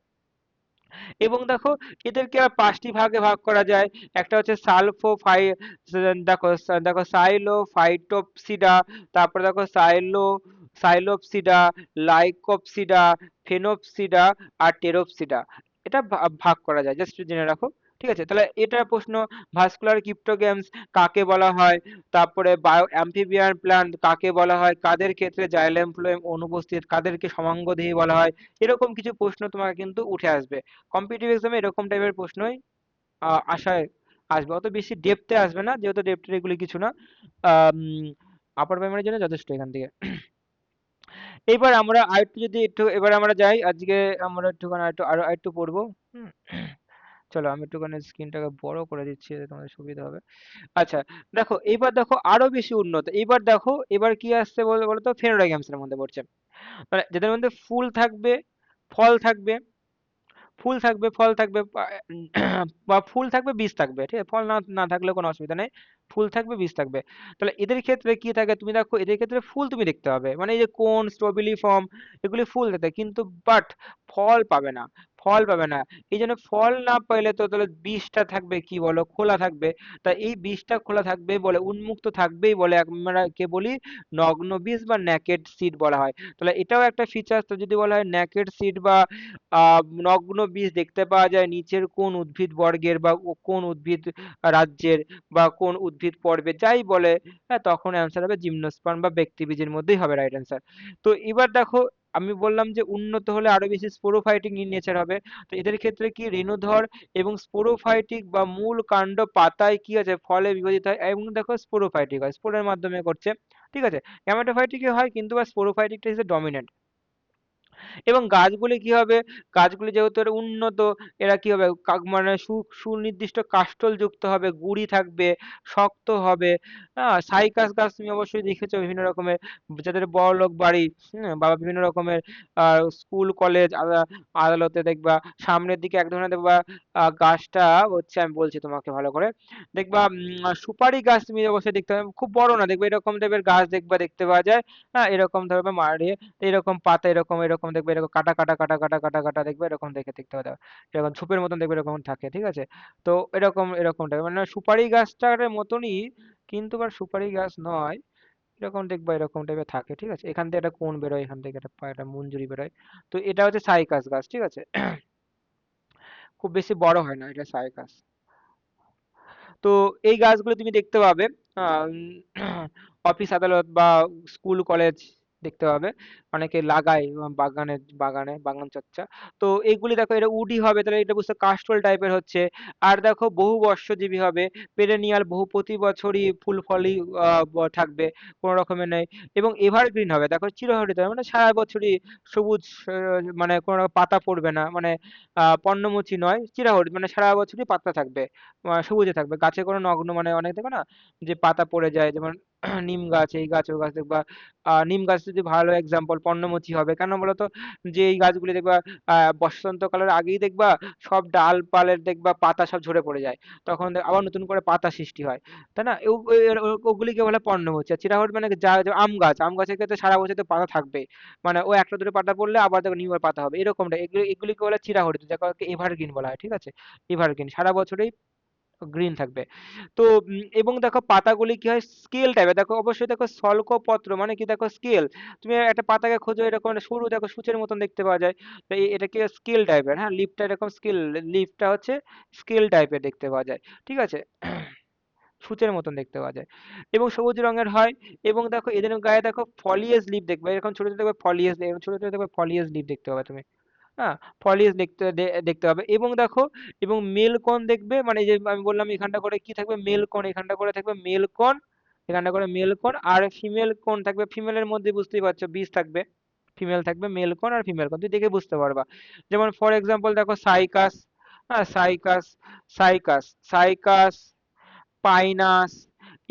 এবং দেখো এদেরকে আর পাঁচটি ভাগে ভাগ করা যায়। একটা হচ্ছে দেখো দেখো সাইলোফাইটোপসিডা, তারপরে দেখো সাইলোপসিডা, লাইকোপসিডা, ফেনোপসিডা আর টেরোপসিডা। এটা ভাগ করা যায়, জাস্ট জেনে রাখো। ঠিক আছে, তাহলে এটা প্রশ্ন, ভাস্কুলার ক্রিপ্টোগ্যামস কাকে বলা হয়, তারপরে বায়ো অ্যাম্ফিবিয়ান প্ল্যান্ট কাকে বলা হয়, কাদের ক্ষেত্রে জাইলেম ফ্লোয়েম অনুপস্থিত, কাদেরকে সমাঙ্গদেহী বলা হয়, এরকম কিছু প্রশ্ন তোমার কিন্তু উঠে আসবে। কম্পিটিটিভ এক্সামে এরকম টাইপের প্রশ্নই আশায় আসবে, অত বেশি ডেপথে আসবে না, যেহেতু ডেপথের এগুলি কিছু না, আপার প্রাইমারির জন্য যথেষ্ট এখান থেকে। এবার আমরা আরেকটু যদি একটু, এবার আমরা যাই আজকে, আমরা একটুখানি আরেকটু পড়বো। হুম, চলো আমি একটুখানি স্ক্রিনটাকে বড় করে দিচ্ছি, যাতে তোমাদের সুবিধা হবে। আচ্ছা, দেখো এইবার দেখো আরো বেশি উন্নত, এইবার দেখো এবার কি আসছে বলো তো, ফেনোডাইগ্যামসের মধ্যে পড়ছে, মানে যাদের মধ্যে ফুল থাকবে, ফল থাকবে, ফুল থাকবে, ফল থাকবে, বা ফুল থাকবে, বীজ থাকবে, ঠিক আছে, ফল না না থাকলেও কোনো অসুবিধা নেই, ফুল থাকবে, বীজ থাকবে। তাহলে এদের ক্ষেত্রে কি থাকে, তুমি দেখো এদের ক্ষেত্রে ফুল তুমি দেখতে পাবে, মানে এই যে কোন স্ট্রবেরি ফর্ম, এগুলি ফুল থাকে, কিন্তু বাট ফল পাবে না, ফল পাবে না। এই জন্য ফল না পাইলে তো তাহলে বীজটা থাকবে কি বলো, খোলা থাকবে। তা এই বীজটা খোলা থাকবে বলে, উন্মুক্ত থাকবেই বলে আমরা কে বলি, নগ্ন বীজ বা নেকেড সিড বলা হয়। তাহলে এটাও একটা ফিচার। তো যদি বলা হয় নেকেড সিড বা নগ্ন বীজ দেখতে পাওয়া যায় নিচের কোন উদ্ভিদ বর্গের বা কোন উদ্ভিদ রাজ্যের বা কোন উদ্ভিদ পর্বে, যাই বলে, হ্যাঁ, তখন অ্যান্সার হবে জিমনোস্পার্ম বা ব্যক্তি বীজের মধ্যেই হবে রাইট অ্যান্সার। তো এবার দেখো আমি বললাম যে উন্নত হলে আরো বেশি স্পোরোফাইটিক ইন নেচার হবে। তো এদের ক্ষেত্রে কি রেণুধর এবং স্পোরোফাইটিক বা মূল কাণ্ড পাতায় কি আছে, ফলে বিভাজিত হয়, এবং দেখো স্পোরোফাইটিক হয়, স্পোরের মাধ্যমে করছে। ঠিক আছে, গ্যামেটোফাইটিকে হয় কিন্তু বা স্পোরোফাইটিকটা ইজ ডমিনেন্ট। এবং গাছগুলি কি হবে, গাছগুলি যেহেতু এরা উন্নত, এরা কি হবে, মানে সুনির্দিষ্ট কাস্টল যুক্ত হবে, গুড়ি থাকবে, শক্ত হবে। সাইকাস গাছ তুমি অবশ্যই দেখেছো বিভিন্ন রকমের, যাদের বড়লোক বাড়ি, বা বিভিন্ন রকমের স্কুল কলেজ আদালতে দেখবা সামনের দিকে এক ধরনের দেখবা গাছটা হচ্ছে, আমি বলছি তোমাকে ভালো করে, দেখবা সুপারি গাছ তুমি অবশ্যই দেখতে পাবে, খুব বড় না, দেখবে এরকম টাইপের গাছ দেখবা, দেখতে পাওয়া যায়। হ্যাঁ, এরকম ধরবে মারিয়ে, এরকম পাতা এরকম এরকম দেখবে, এরকম কাটা কাটা কাটা কাটা কাটা কাটা দেখবে, এরকম দেখে দেখতে হবে, এরকম ঝোপের মতন দেখবে, এরকম থাকে, ঠিক আছে। তো এরকম এরকম টাইপের, মানে সুপারি গাছটার মতনই, কিন্তু আবার সুপারি গাছ নয়, এরকম দেখবা এরকম টাইপের থাকে, ঠিক আছে। এখান থেকে একটা কোন বেরোয়, এখান থেকে একটা একটা মঞ্জুরি বেরোয়। তো এটা হচ্ছে সাইকাস গাছ, ঠিক আছে। খুব বেশি বড় হয় না এটা সাইকাস। তো এই গাছগুলো তুমি দেখতে পাবে অফিস আদালত বা স্কুল কলেজ দেখতে পাবে, অনেকে লাগায় বাগানে বাগানে বাগান চর্চা। তো এইগুলি দেখো, এটা উডি হবে তাহলে এটা বুঝতে কাস্টল টাইপের হচ্ছে। আর দেখো বহু বর্ষজীবী হবে, পেরেনিয়াল, বহু প্রতি বছরই ফুল ফলই থাকবে, কোনো রকমের নেই। এবং এভারগ্রিন হবে, দেখো চিরহরিত হবে, মানে সারা বছরই সবুজ, মানে কোনো রকম পাতা পড়বে না, মানে পর্ণমোচী নয়, চিরহরিত মানে সারা বছরই পাতা থাকবে, সবুজে থাকবে, গাছে কোনো নগ্ন, মানে অনেক দেখো না যে পাতা পড়ে যায়, যেমন নিম গাছ, এই গাছ, ও গাছ দেখবা। নিম গাছ যদি ভালো এক্সাম্পল, পর্ণমোচী হবে কেন বলতো, যে এই গাছগুলি দেখবা বসন্তকালের আগেই দেখবা সব ডাল পালের দেখবা পাতা সব ঝরে পড়ে যায়, তখন আবার নতুন করে পাতা সৃষ্টি হয়, তাই না? ওগুলিকে বলে পর্ণমোচী। আর চিরাহরিৎ মানে যা যা আম গাছ, আম গাছের ক্ষেত্রে সারা বছর তো পাতা থাকবে, মানে ও একটা দুটো পাতা পড়লে আবার দেখো নিউ পাতা হবে, এরকমটা, এগুলিকে বলে চিরাহরিৎ, যাকে এভারগ্রিন বলা হয়, ঠিক আছে? এভারগ্রিন সারা বছরই গ্রিন থাকবে। তো এবং দেখো পাতাগুলি কি হয়, স্কেল টাইপের, দেখো অবশ্যই দেখো সল্কপত্র মানে কি, দেখো স্কেল, তুমি একটা পাতাকে খোঁজো এরকম একটা সরু, দেখো সূচের মতন দেখতে পাওয়া যায়। তো এটা কি স্কেল টাইপের, হ্যাঁ, লিফটা এরকম স্কেল, লিফটা হচ্ছে স্কেল টাইপের দেখতে পাওয়া যায়, ঠিক আছে? সূচের মতন দেখতে পাওয়া যায় এবং সবুজ রঙের হয়। এবং দেখো এদের গায়ে দেখো ফলিয়েজ লিফ দেখবে, এরকম ছোট ছোট দেখবে ফলিয়েজ, ছোট ছোট দেখবে ফলিয়েজ লিফ দেখতে পাবে তুমি, হ্যাঁ, ফলিয়েজ দেখতে পাবে। এবং দেখো, এবং মেল কোন দেখবে, মানে এই যে আমি বললাম এখানটা করে কি থাকবে, মেল কোন, এখানটা করে থাকবে মেল কোন, এখানটা করে মেল কোন, আর ফিমেল কোন থাকবে, ফিমেলের মধ্যে বুঝতেই পারছো বীজ থাকবে, ফিমেল থাকবে, মেল কোন আর ফিমেল কোন তুই দেখে বুঝতে পারবা। যেমন ফর এক্সাম্পল দেখো সাইকাস, হ্যাঁ সাইকাস, সাইকাস, সাইকাস, পাইনাস।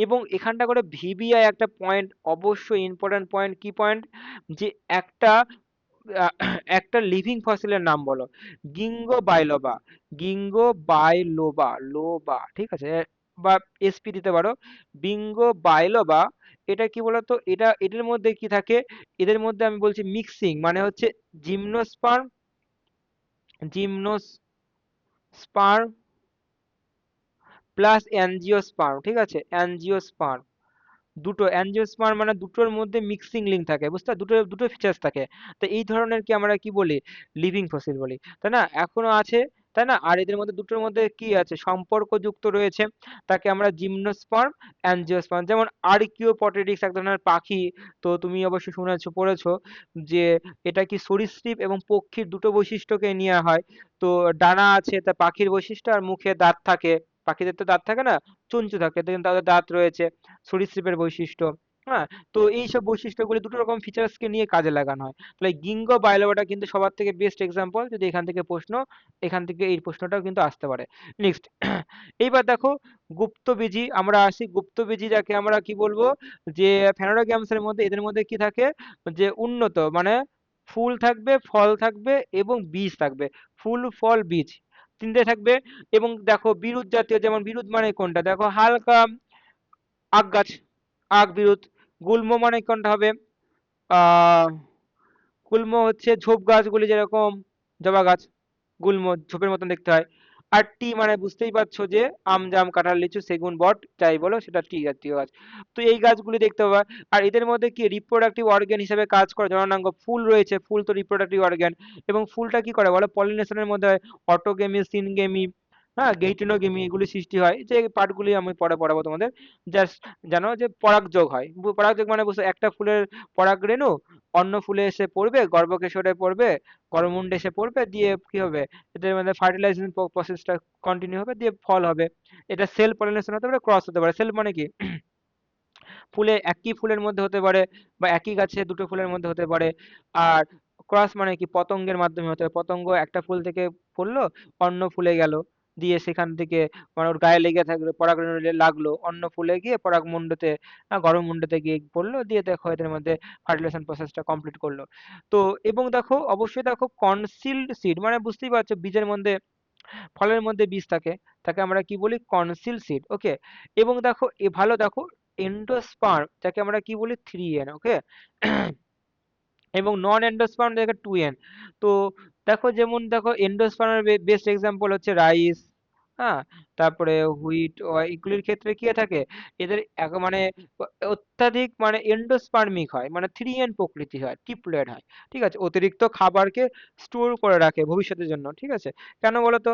এবং এখানটা করে ভিবিআই একটা পয়েন্ট, অবশ্যই ইম্পর্টেন্ট পয়েন্ট, কি পয়েন্ট, যে একটা আহ, একটা লিভিং ফসিলের নাম বলো। গিঙ্গো বাইলোবা, গিঙ্গো বাইলোবা, লোবা, ঠিক আছে? বা এসপি দিতে পারো, বিঙ্গো বাইলোবা। এটা কি বলতো, এটা এদের মধ্যে কি থাকে, এদের মধ্যে আমি বলছি মিক্সিং, মানে হচ্ছে জিমনোস্পার্ম, জিমনোস্পার্ম প্লাস অ্যাঞ্জিওস্পার্ম, ঠিক আছে? অ্যাঞ্জিওস্পার্ম, দুটো অ্যাঞ্জিওস্পার্ম মানে দুটোর মধ্যে মিক্সিং লিঙ্ক থাকে, বুঝতে দুটো দুটো ফিচার্স থাকে। তো এই ধরনের কি আমরা কি বলি, লিভিং ফসিল বলি, তাই না? এখনো আছে, তাই না? আর এদের মধ্যে দুটোর মধ্যে কি আছে, সম্পর্ক যুক্ত রয়েছে, তাকে আমরা জিমনোস্পার্ম, অ্যাঞ্জিওস্পার্ম। যেমন আর্কিওপটেরিক্স এক ধরনের পাখি, তো তুমি অবশ্যই শুনেছো পড়েছো যে এটা কি সরীসৃপ এবং পক্ষীর দুটো বৈশিষ্ট্যকে নিয়ে হয়। তো ডানা আছে তা পাখির বৈশিষ্ট্য, আর মুখে দাঁত থাকে, পাখিদের তো দাঁত থাকে না, চঞ্চু থাকে, কিন্তু তাদের দাঁত রয়েছে, সরীসৃপের বৈশিষ্ট্য, হ্যাঁ। তো এইসব বৈশিষ্ট্যগুলি দুটো রকম ফিচার্সকে নিয়ে কাজে লাগানো হয়। তাহলে গিঙ্গো বায়োলোবাটা কিন্তু সবার থেকে বেস্ট এক্সাম্পল, যদি এখান থেকে প্রশ্ন, এখান থেকে এই প্রশ্নটাও কিন্তু আসতে পারে। নেক্সট, এইবার দেখো গুপ্তবীজী, আমরা আসি গুপ্তবীজী, যাকে আমরা কি বলবো, যে ফ্যানোরোগ্যামসের মধ্যে এদের মধ্যে কি থাকে, যে উন্নত মানে ফুল থাকবে, ফল থাকবে এবং বীজ থাকবে, ফুল ফল বীজ তিনটে থাকবে। এবং দেখো বিরুৎ জাতীয়, যেমন বিরুৎ মানে কোনটা, দেখো হালকা আক গাছ, আক বিরুৎ। গুল্ম মানে কোনটা হবে, আহ গুল্ম হচ্ছে ঝোপ গাছগুলি, যেরকম জবা গাছ, গুল্ম ঝোপের মতন দেখতে হয়। আর টি মানে বুঝতেই পারছো যে আম জাম কাঁঠাল লিচু সেগুন বট যাই বলো সেটা টি জাতীয় গাছ। তো এই গাছগুলি দেখতে পাবা। আর এদের মধ্যে কি রিপ্রোডাক্টিভ অর্গান হিসেবে কাজ করে জননাঙ্গ, ফুল রয়েছে, ফুল তো রিপ্রোডাক্টিভ অর্গান। এবং ফুলটা কি করে বলো, পলিনেশনের মধ্যে হয়, অটোগেমি, সিনগেমি, হ্যাঁ, গেইটিনোগেমি, এগুলি সৃষ্টি হয়, যে পার্টগুলি আমি পরে পড়াবো তোমাদের। জাস্ট জানো যে পরাগযোগ হয়, পরাগযোগ মানে বুঝছো, একটা ফুলের পরাগরেণু অন্য ফুলে এসে পড়বে, গর্ভকেশরে পড়বে, গর্ভমুণ্ডে এসে পড়বে, দিয়ে কি হবে, এটার মধ্যে ফার্টিলাইজেশন প্রসেসটা কন্টিনিউ হবে, দিয়ে ফল হবে। এটা সেল পলিনেশন হতে পারে, ক্রস হতে পারে। সেল মানে কি, ফুলে একই ফুলের মধ্যে হতে পারে, বা একই গাছে দুটো ফুলের মধ্যে হতে পারে। আর ক্রস মানে কি, পতঙ্গের মাধ্যমে হতে পারে, পতঙ্গ একটা ফুল থেকে পড়লো, অন্য ফুলে গেল, দিয়ে সেখান থেকে মানে ওর গায়ে লেগে থাকলো, পরাগরেণু লাগলো, অন্য ফুলে গিয়ে পরাগমণ্ডতে, গর্ভমুণ্ডতে গিয়ে পড়লো, দিয়ে দেখো এদের মধ্যে ফার্টিলাইজেশন প্রসেসটা কমপ্লিট করলো। তো এবং দেখো অবশ্যই দেখো কনসিলড সিড, মানে বুঝতেই পারছো বীজের মধ্যে, ফলের মধ্যে বীজ থাকে, তাকে আমরা কি বলি, কনসিল সিড, ওকে। এবং দেখো ভালো দেখো, এন্ডোস্পার্ম যাকে আমরা কি বলি, 3n, ওকে। এবং নন এন্ডোস্পার্ম দেখে 2n। তো দেখো যেমন দেখো এন্ডোস্পার্মের বেস্ট এক্সাম্পল হচ্ছে রাইস, হ্যাঁ, তারপরে হুইট এগুলির ক্ষেত্রে কি হয়ে থাকে, এদের মানে অত্যাধিক মানে এন্ডোস্পার্মিক হয়, মানে 3N প্রকৃতি হয়, ট্রিপলেট হয়। ঠিক আছে, অতিরিক্ত খাবারকে স্টোর করে রাখে ভবিষ্যতের জন্য। ঠিক আছে, কেন বলতো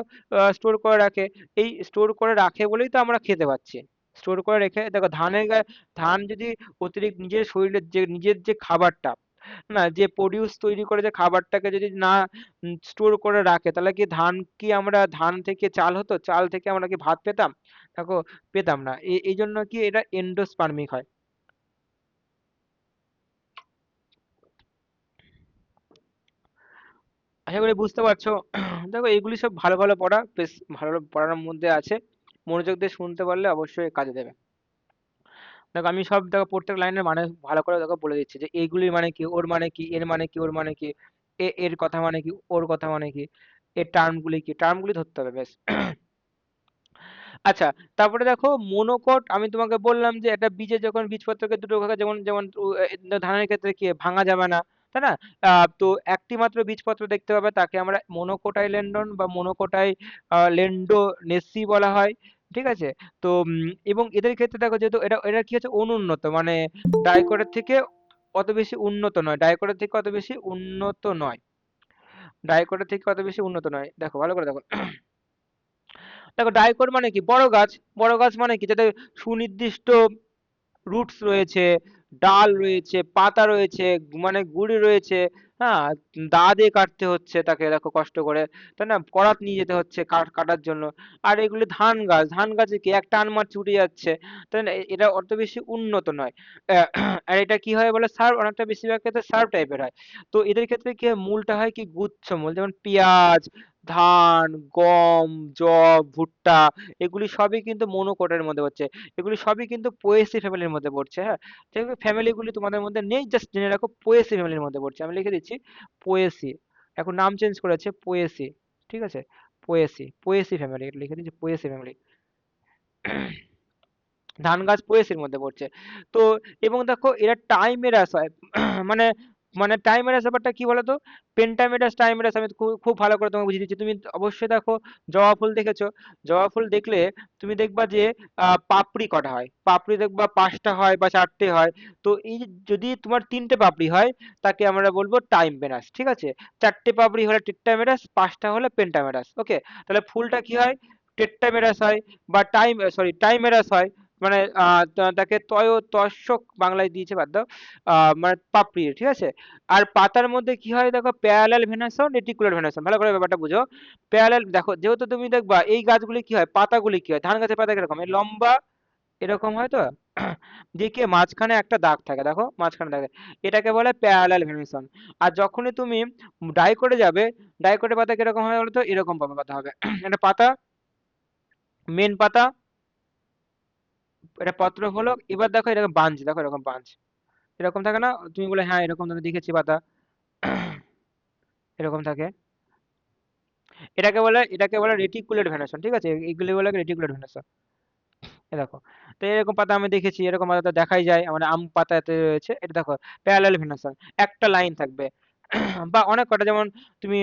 স্টোর করে রাখে? এই স্টোর করে রাখে বলেই তো আমরা খেতে পাচ্ছি। স্টোর করে রেখে দেখো ধানের গায়ে, ধান যদি অতিরিক্ত নিজের শরীরের যে নিজের যে খাবারটা, না যে প্রডিউস তৈরি করে যে খাবারটাকে যদি না স্টোর করে রাখে, তাহলে কি ধান, কি আমরা ধান থেকে চাল হতো, চাল থেকে আমরা কি ভাত পেতাম? দেখো, পেতাম না। এই জন্য কি এটা এন্ডোস্পার্মিক হয়। আশা করি বুঝতে পারছো। দেখো এগুলি সব ভালো ভালো পড়া, বেশ ভালো পড়ার মধ্যে আছে, মনোযোগ দিয়ে শুনতে পারলে অবশ্যই কাজে দেবে। দেখো আমি সব, দেখো প্রত্যেক লাইনের মানে ভালো করে দেখো বলে দিচ্ছি, যে এইগুলির মানে কি, ওর মানে কি, এর মানে কি, ওর মানে কি, এর কথা মানে কি, ওর কথা মানে কি, এর টার্মগুলি কি, টার্মগুলি ধরতে হবে বেশ। আচ্ছা, তারপরে দেখো মনোকট, আমি তোমাকে বললাম যে একটা বীজে যখন বীজপত্রকে দুটো ভাগে, যেমন যেমন ধানের ক্ষেত্রে কি ভাঙা যাবে না, তাই না? তো একটি মাত্র বীজপত্র দেখতে পাবে, তাকে আমরা মনোকোটাইলেন্ডন বা মনোকোটাই লেন্ডোনেসি বলা হয়। ঠিক আছে, তো এবং এদের ক্ষেত্রে দেখো, যেহেতু এটা এটা কি হচ্ছে, অনুন্নত, মানে ডাইকটের থেকে অত বেশি উন্নত নয়, ডাইকটের থেকে অত বেশি উন্নত নয়, ডাইকটের থেকে অত বেশি উন্নত নয়। দেখো ভালো করে দেখো, দেখো ডাইকট মানে কি, বড় গাছ। বড় গাছ মানে কি, যাতে সুনির্দিষ্ট রুটস রয়েছে, ডাল রয়েছে, পাতা রয়েছে, মানে গুঁড়ি রয়েছে। হ্যাঁ, দা দিয়ে কাটতে হচ্ছে তাকে, দেখো কষ্ট করে, তাই না, করাত নিয়ে যেতে হচ্ছে কাটার জন্য। আর এগুলি ধান গাছ, ধান গাছে কি এক টান মারছে উঠে যাচ্ছে, তাই না, এটা অত বেশি উন্নত নয়। আর এটা কি হয় বলে, সার্ভ, অনেকটা বেশিরভাগ ক্ষেত্রে সার্ভ টাইপের হয়। তো এদের ক্ষেত্রে কি হয়, মূলটা হয় কি গুচ্ছমূল, যেমন পেঁয়াজ, ধান, গম, যব, ভুট্টা, এগুলি সবই কিন্তু মনোকোটের মধ্যে হচ্ছে। এগুলি সবই কিন্তু পোয়েসি ফ্যামিলির মধ্যে পড়ছে। হ্যাঁ, দেখবে ফ্যামিলিগুলি তোমাদের মধ্যে নেই, জাস্ট জেনে রাখো পোয়েসি ফ্যামিলির মধ্যে পড়ছে। আমি লিখে দিচ্ছি পোয়েসি, এখন নাম চেঞ্জ করেছে পোয়েসি। ঠিক আছে, পোয়েসি, পোয়েসি ফ্যামিলি লিখে দিচ্ছি, পোয়েসি ফ্যামিলি। ধান গাছ পোয়েসির মধ্যে পড়ছে। তো এবং দেখো এরা টাইমেরাস হয়। মানে মানে টাইমেরাস ব্যাপারটা কি বলতো, পেন্টামেরাস টাইমেরাস, আমি খুব খুব ভালো করে তোমাকে বুঝিয়ে দিচ্ছি। তুমি অবশ্যই দেখো, জবা ফুল দেখেছো, জবা ফুল দেখলে তুমি দেখবা যে পাপড়ি কটা হয়, পাপড়ি দেখবা 5টা হয় বা 4টে হয়। তো এই যে যদি তোমার 3টে পাপড়ি হয়, তাকে আমরা বলবো টাইমেরাস। ঠিক আছে, 4টে পাপড়ি হলে টেট্টামেরাস, 5টা হলে পেন্টামেরাস। ওকে, তাহলে ফুলটা কি হয়, টেট্টামেরাস হয়, বা টাইমেরাস হয়। মানে তাকে তয়তশ্যক বাংলায় দিয়েছে, বাদ দাও। মানে পাপড়ি, ঠিক আছে। আর পাতার মধ্যে কি হয় দেখো, প্যারালাল ভেনাসন, রেটিকুলার ভেনাসন, ভালো করে ব্যাপারটা বুঝো। প্যারালাল, দেখো যেহেতু তুমি দেখবা এই গাছগুলি কি হয়, পাতাগুলি কি হয়, ধান গাছের পাতা কিরকম, এই লম্বা এরকম হয় তো, দিয়ে কি হয়, মাঝখানে একটা দাগ থাকে, দেখো মাঝখানে দাগ থাকে। এটাকে বলে প্যারালাল ভেনাসন। আর যখনই তুমি ডাইকোটে যাবে, ডাইকোটের পাতা কিরকম হবে বলতো, এরকম পাবে পাতা হবে। একটা পাতা, মেন পাতা, এটা পত্র হলো, এবার দেখো এরকম বাঞ্চ, দেখো এরকম বাঞ্চ, এরকম থাকে না, তুমি বলে হ্যাঁ এরকম আমি দেখেছি পাতা। এরকম থাকে। এটাকে বলে রেটিকুলেট ভেনাসন। ঠিক আছে, এগুলি বলে রেটিকুলেট ভেনাসন। এ দেখো, তো এরকম পাতা আমি দেখেছি, এরকম পাতা তো দেখাই যায়, আমাদের আম পাতাতে রয়েছে। এটা দেখো প্যারালাল ভেনাসন, একটা লাইন থাকবে। বা অনেক কটা, যেমন তুমি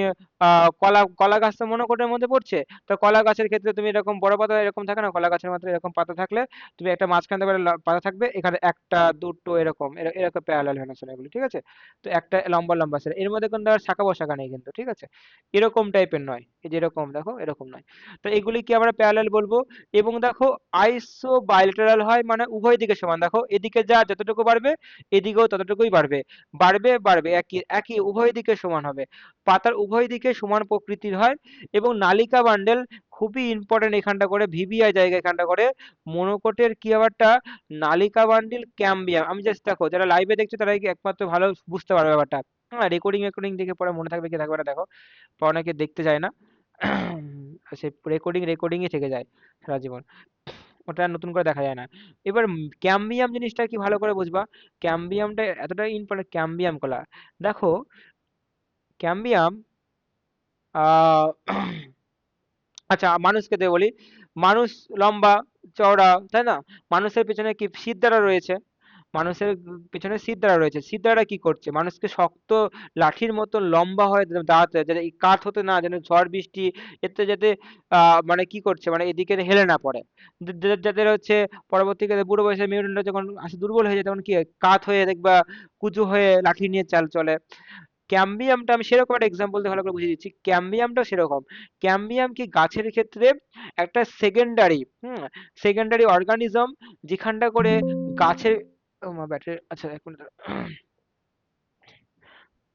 কলা, কলা গাছ তো মনোকোটের মধ্যে পড়ছে। তো কলা গাছের ক্ষেত্রে তুমি এরকম বড় পাতা এরকম থাকে না, কলা গাছের মধ্যে এরকম পাতা থাকলে, তুমি একটা মাঝখান থেকে পাতা থাকবে, এখানে একটা দুটো এরকম এরকম প্যারালাল ভেনাসন এগুলি। ঠিক আছে, তো একটা লম্বা লম্বা আছে, এর মধ্যে কিন্তু আর শাখা পোশাখা নেই কিন্তু। ঠিক আছে, এরকম টাইপের নয়, এই যে এরকম দেখো, এরকম নয়। তো এগুলি কি আমরা প্যারালাল বলবো। এবং দেখো আইসো বাইলেটারাল হয়, মানে উভয় দিকে সমান। দেখো এদিকে যা যতটুকু বাড়বে, এদিকেও ততটুকুই বাড়বে, বাড়বে বাড়বে, একই একই উভয় দিকে সমান হবে। পাতার উভয় দিকে সমান প্রকৃতির হয়। এবং নালিকা বান্ডেল, খুবই ইম্পর্টেন্ট এখানটা করে, ভিভিআই জায়গা এখানটা করে, মনোকোটের কি ব্যাপারটা, নালিকা বান্ডিল ক্যাম্বিয়াম। আমি জাস্ট দেখো, যারা লাইভে দেখছো তারাই কি একমাত্র ভালো বুঝতে পারবে ব্যাপারটা। হ্যাঁ, রেকর্ডিং রেকর্ডিং দেখে পরে মনে থাকবে কি থাকবে না, দেখো পরে অনেকে দেখতে যায় না। সে রেকর্ডিং রেকর্ডিংই থেকে যায় সারা জীবন, ওটা আর নতুন করে দেখা যায় না। এবার ক্যাম্বিয়াম জিনিসটা কি ভালো করে বুঝবা, ক্যাম্বিয়ামটা এতটা ইম্পর্টেন্ট, ক্যাম্বিয়াম কলা। দেখো ক্যাম্বিয়াম, আহ আচ্ছা মানুষকে দিয়ে বলি, মানুষ লম্বা চওড়া, তাই না, মানুষের পেছনে কি সিদ্ধারা রয়েছে, মানুষের পেছনে সিদ্ধারা রয়েছে। সিদ্ধারা কি করছে? মানুষকে শক্ত লাঠির মতো লম্বা হয়ে দাঁড়াতে, যাতে এই কাত হতে না, যেন ঝড় বৃষ্টি এতে যাতে মানে কি করছে, মানে এদিকে হেলে না পড়ে। যাদের হচ্ছে পরবর্তীকালে বুড়ো বয়সে মেরুদণ্ড যখন আসে দুর্বল হয়ে যায়, তখন কি হয়? কাত হয়ে দেখবা কুঁজো হয়ে লাঠি নিয়ে চাল চলে। ক্যাম্বিয়ামটা আমি সেরকম একটা এক্সাম্পল দিয়ে ভালো করে বুঝিয়ে দিচ্ছি। ক্যাম্বিয়ামটা সেরকম। ক্যাম্বিয়াম কি গাছের ক্ষেত্রে একটা সেকেন্ডারি, সেকেন্ডারি অর্গানিজম, যেখানটা করে গাছের, ও মা ব্যাটারি, আচ্ছা এক মিনিট দাঁড়া।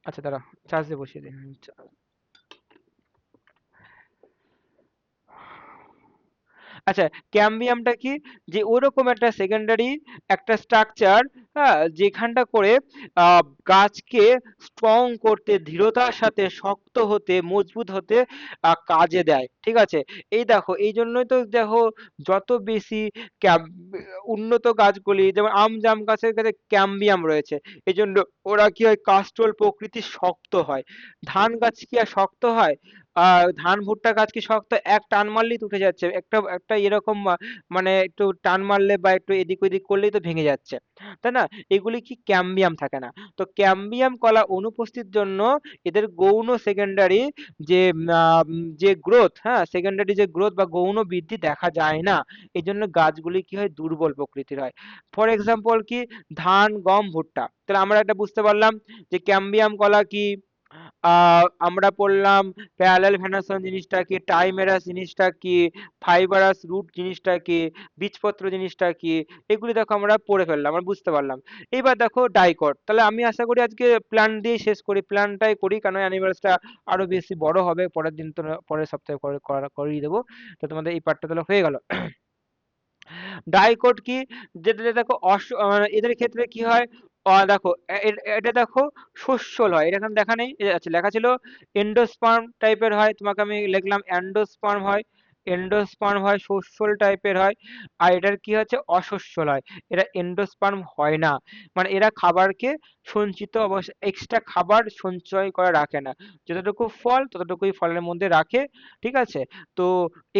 আচ্ছা দাঁড়া, চার্জ দিয়ে বসিয়ে দিই। আচ্ছা, ক্যাম্বিয়ামটা কি, যে ওরকম একটা সেকেন্ডারি একটা স্ট্রাকচার, হ্যাঁ, যেখানটা করে আহ, গাছকে স্ট্রং করতে, দৃঢ়তার সাথে শক্ত হতে, মজবুত হতে কাজে দেয়, ঠিক আছে। এই দেখো, এই জন্যই তো দেখো, যত বেশি উন্নত গাছগুলি, যেমন আম জাম গাছের কাছে ক্যাম্বিয়াম রয়েছে, এই জন্য ওরা কি হয়, কাস্টল প্রকৃতির শক্ত হয়। ধান গাছ কি আর শক্ত হয়? ধান ভুট্টা গাছ কি শক্ত? এক টান মারলেই তো উঠে যাচ্ছে, একটা একটা এরকম মানে একটু টান মারলে বা একটু এদিক ওদিক করলেই তো ভেঙে যাচ্ছে, তাই না? এগুলি কি ক্যাম্বিয়াম থাকে না। তো ক্যাম্বিয়াম অনুপস্থিত জন্য এদের গৌণ সেকেন্ডারি যে যে গ্রোথ, হ্যাঁ, সেকেন্ডারি যে গ্রোথ বা গৌণ বৃদ্ধি দেখা যায় না। এই জন্য গাছগুলি কি হয়, দুর্বল প্রকৃতির হয়। ফর এক্সাম্পল কি, ধান গম ভুট্টা, তাহলে আমরা একটা বুঝতে পারলাম যে ক্যাম্বিয়াম কলা কি। আমরা পড়লাম প্যারালাল ভেনাসন জিনিসটা কি, টাইমেরাস জিনিসটা কি, ফাইবারাস রুট জিনিসটা কি, বীজপত্র জিনিসটা কি, এগুলি দেখো আমরা পড়ে ফেললাম, আমরা বুঝতে পারলাম। এইবার দেখো ডাইকট, তাহলে আমি আশা করি আজকে প্ল্যান দিয়ে শেষ করি, প্ল্যানটাই করি, কারণ অ্যানিভার্সটা আরো বেশি বড় হবে, পরের দিন তো পরের সপ্তাহে করিয়ে দেবো। তো তোমাদের এই পার্টটা তাহলে হয়ে গেল। ডাইকট কি, যেটা দেখো এদের ক্ষেত্রে কি হয়, দেখো এটা দেখো শস্যল হয়, এটা এখানে দেখা নেই, আচ্ছা লেখা ছিল এন্ডোস্পার্ম টাইপের হয়, তোমাকে আমি লিখলাম অ্যান্ডোস্পার্ম হয়। এন্ডোস্পার্ম হয়, শস্যল টাইপের হয়। আর এটার কি হচ্ছে, অশস্যল হয়। এরা এন্ডোস্পার্ম হয় না, মানে এরা খাবারকে সঞ্চিত অবস্থা, এক্সট্রা খাবার সঞ্চয় করে রাখে না। যতটুকু ফল ততটুকুই ফলের মধ্যে রাখে, ঠিক আছে। তো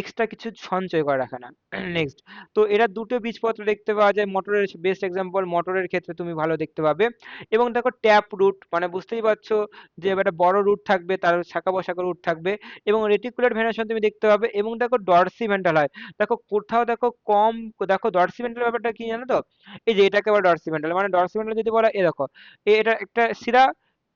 এক্সট্রা কিছু সঞ্চয় করে রাখে না। নেক্সট, তো এরা দুটো বীজপত্র দেখতে পাওয়া যায়, মটরের বেস্ট এক্সাম্পল, মটরের ক্ষেত্রে তুমি ভালো দেখতে পাবে। এবং দেখো ট্যাপ রুট, মানে বুঝতেই পারছো যে একটা বড় রুট থাকবে, তার শাখা পোশাখা রুট থাকবে। এবং রেটিকুলার ভেনাসন তুমি দেখতে পাবে। এবং দেখো ডরসিমেন্টাল হয়, দেখো কোথাও দেখো কম। দেখো ডরসিমেন্টাল ব্যাপারটা কি জানো তো, এই যে এটাকে আবার ডরসিমেন্টাল, মানে ডরসিমেন্টাল যদি বলা, এ দেখো, এটা একটা শিরা,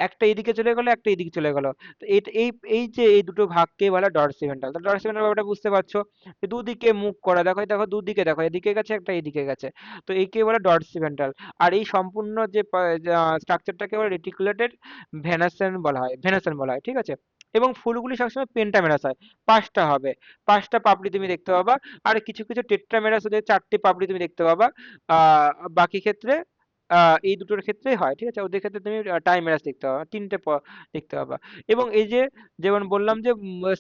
একটা এইদিকে চলে গেল, একটা এইদিকে চলে গেল। তো এই এই যে এই দুটো ভাগকে বলা ডরসিমেন্টাল। তো ডরসিমেন্টাল ব্যাপারটা বুঝতে পারছো, যে দুদিকে মুখ করা, দেখো এই দেখো দুদিকে, দেখো এদিকে গেছে একটা, এদিকে গেছে। তো একে বলে ডরসিমেন্টাল। আর এই সম্পূর্ণ যে স্ট্রাকচারটাকে বলে রেটিকুলেটেড ভেনাসেন বলা হয়, ভেনাসেন বলা হয়, ঠিক আছে। এবং ফুলগুলি সবসময় পেন্টামেরাস হয়, পাঁচটা হবে, পাঁচটা পাপড়ি তুমি দেখতে পাবা। আর কিছু কিছু টেট্রামেরাস, ওদের চারটে পাপড়ি তুমি দেখতে পাবা। বাকি ক্ষেত্রে এই দুটোর ক্ষেত্রেই হয়, ঠিক আছে। ওদের ক্ষেত্রে তুমি টাইমেরাস দেখতে পাবা, তিনটে দেখতে পাবা। এবং এই যে, যেমন বললাম যে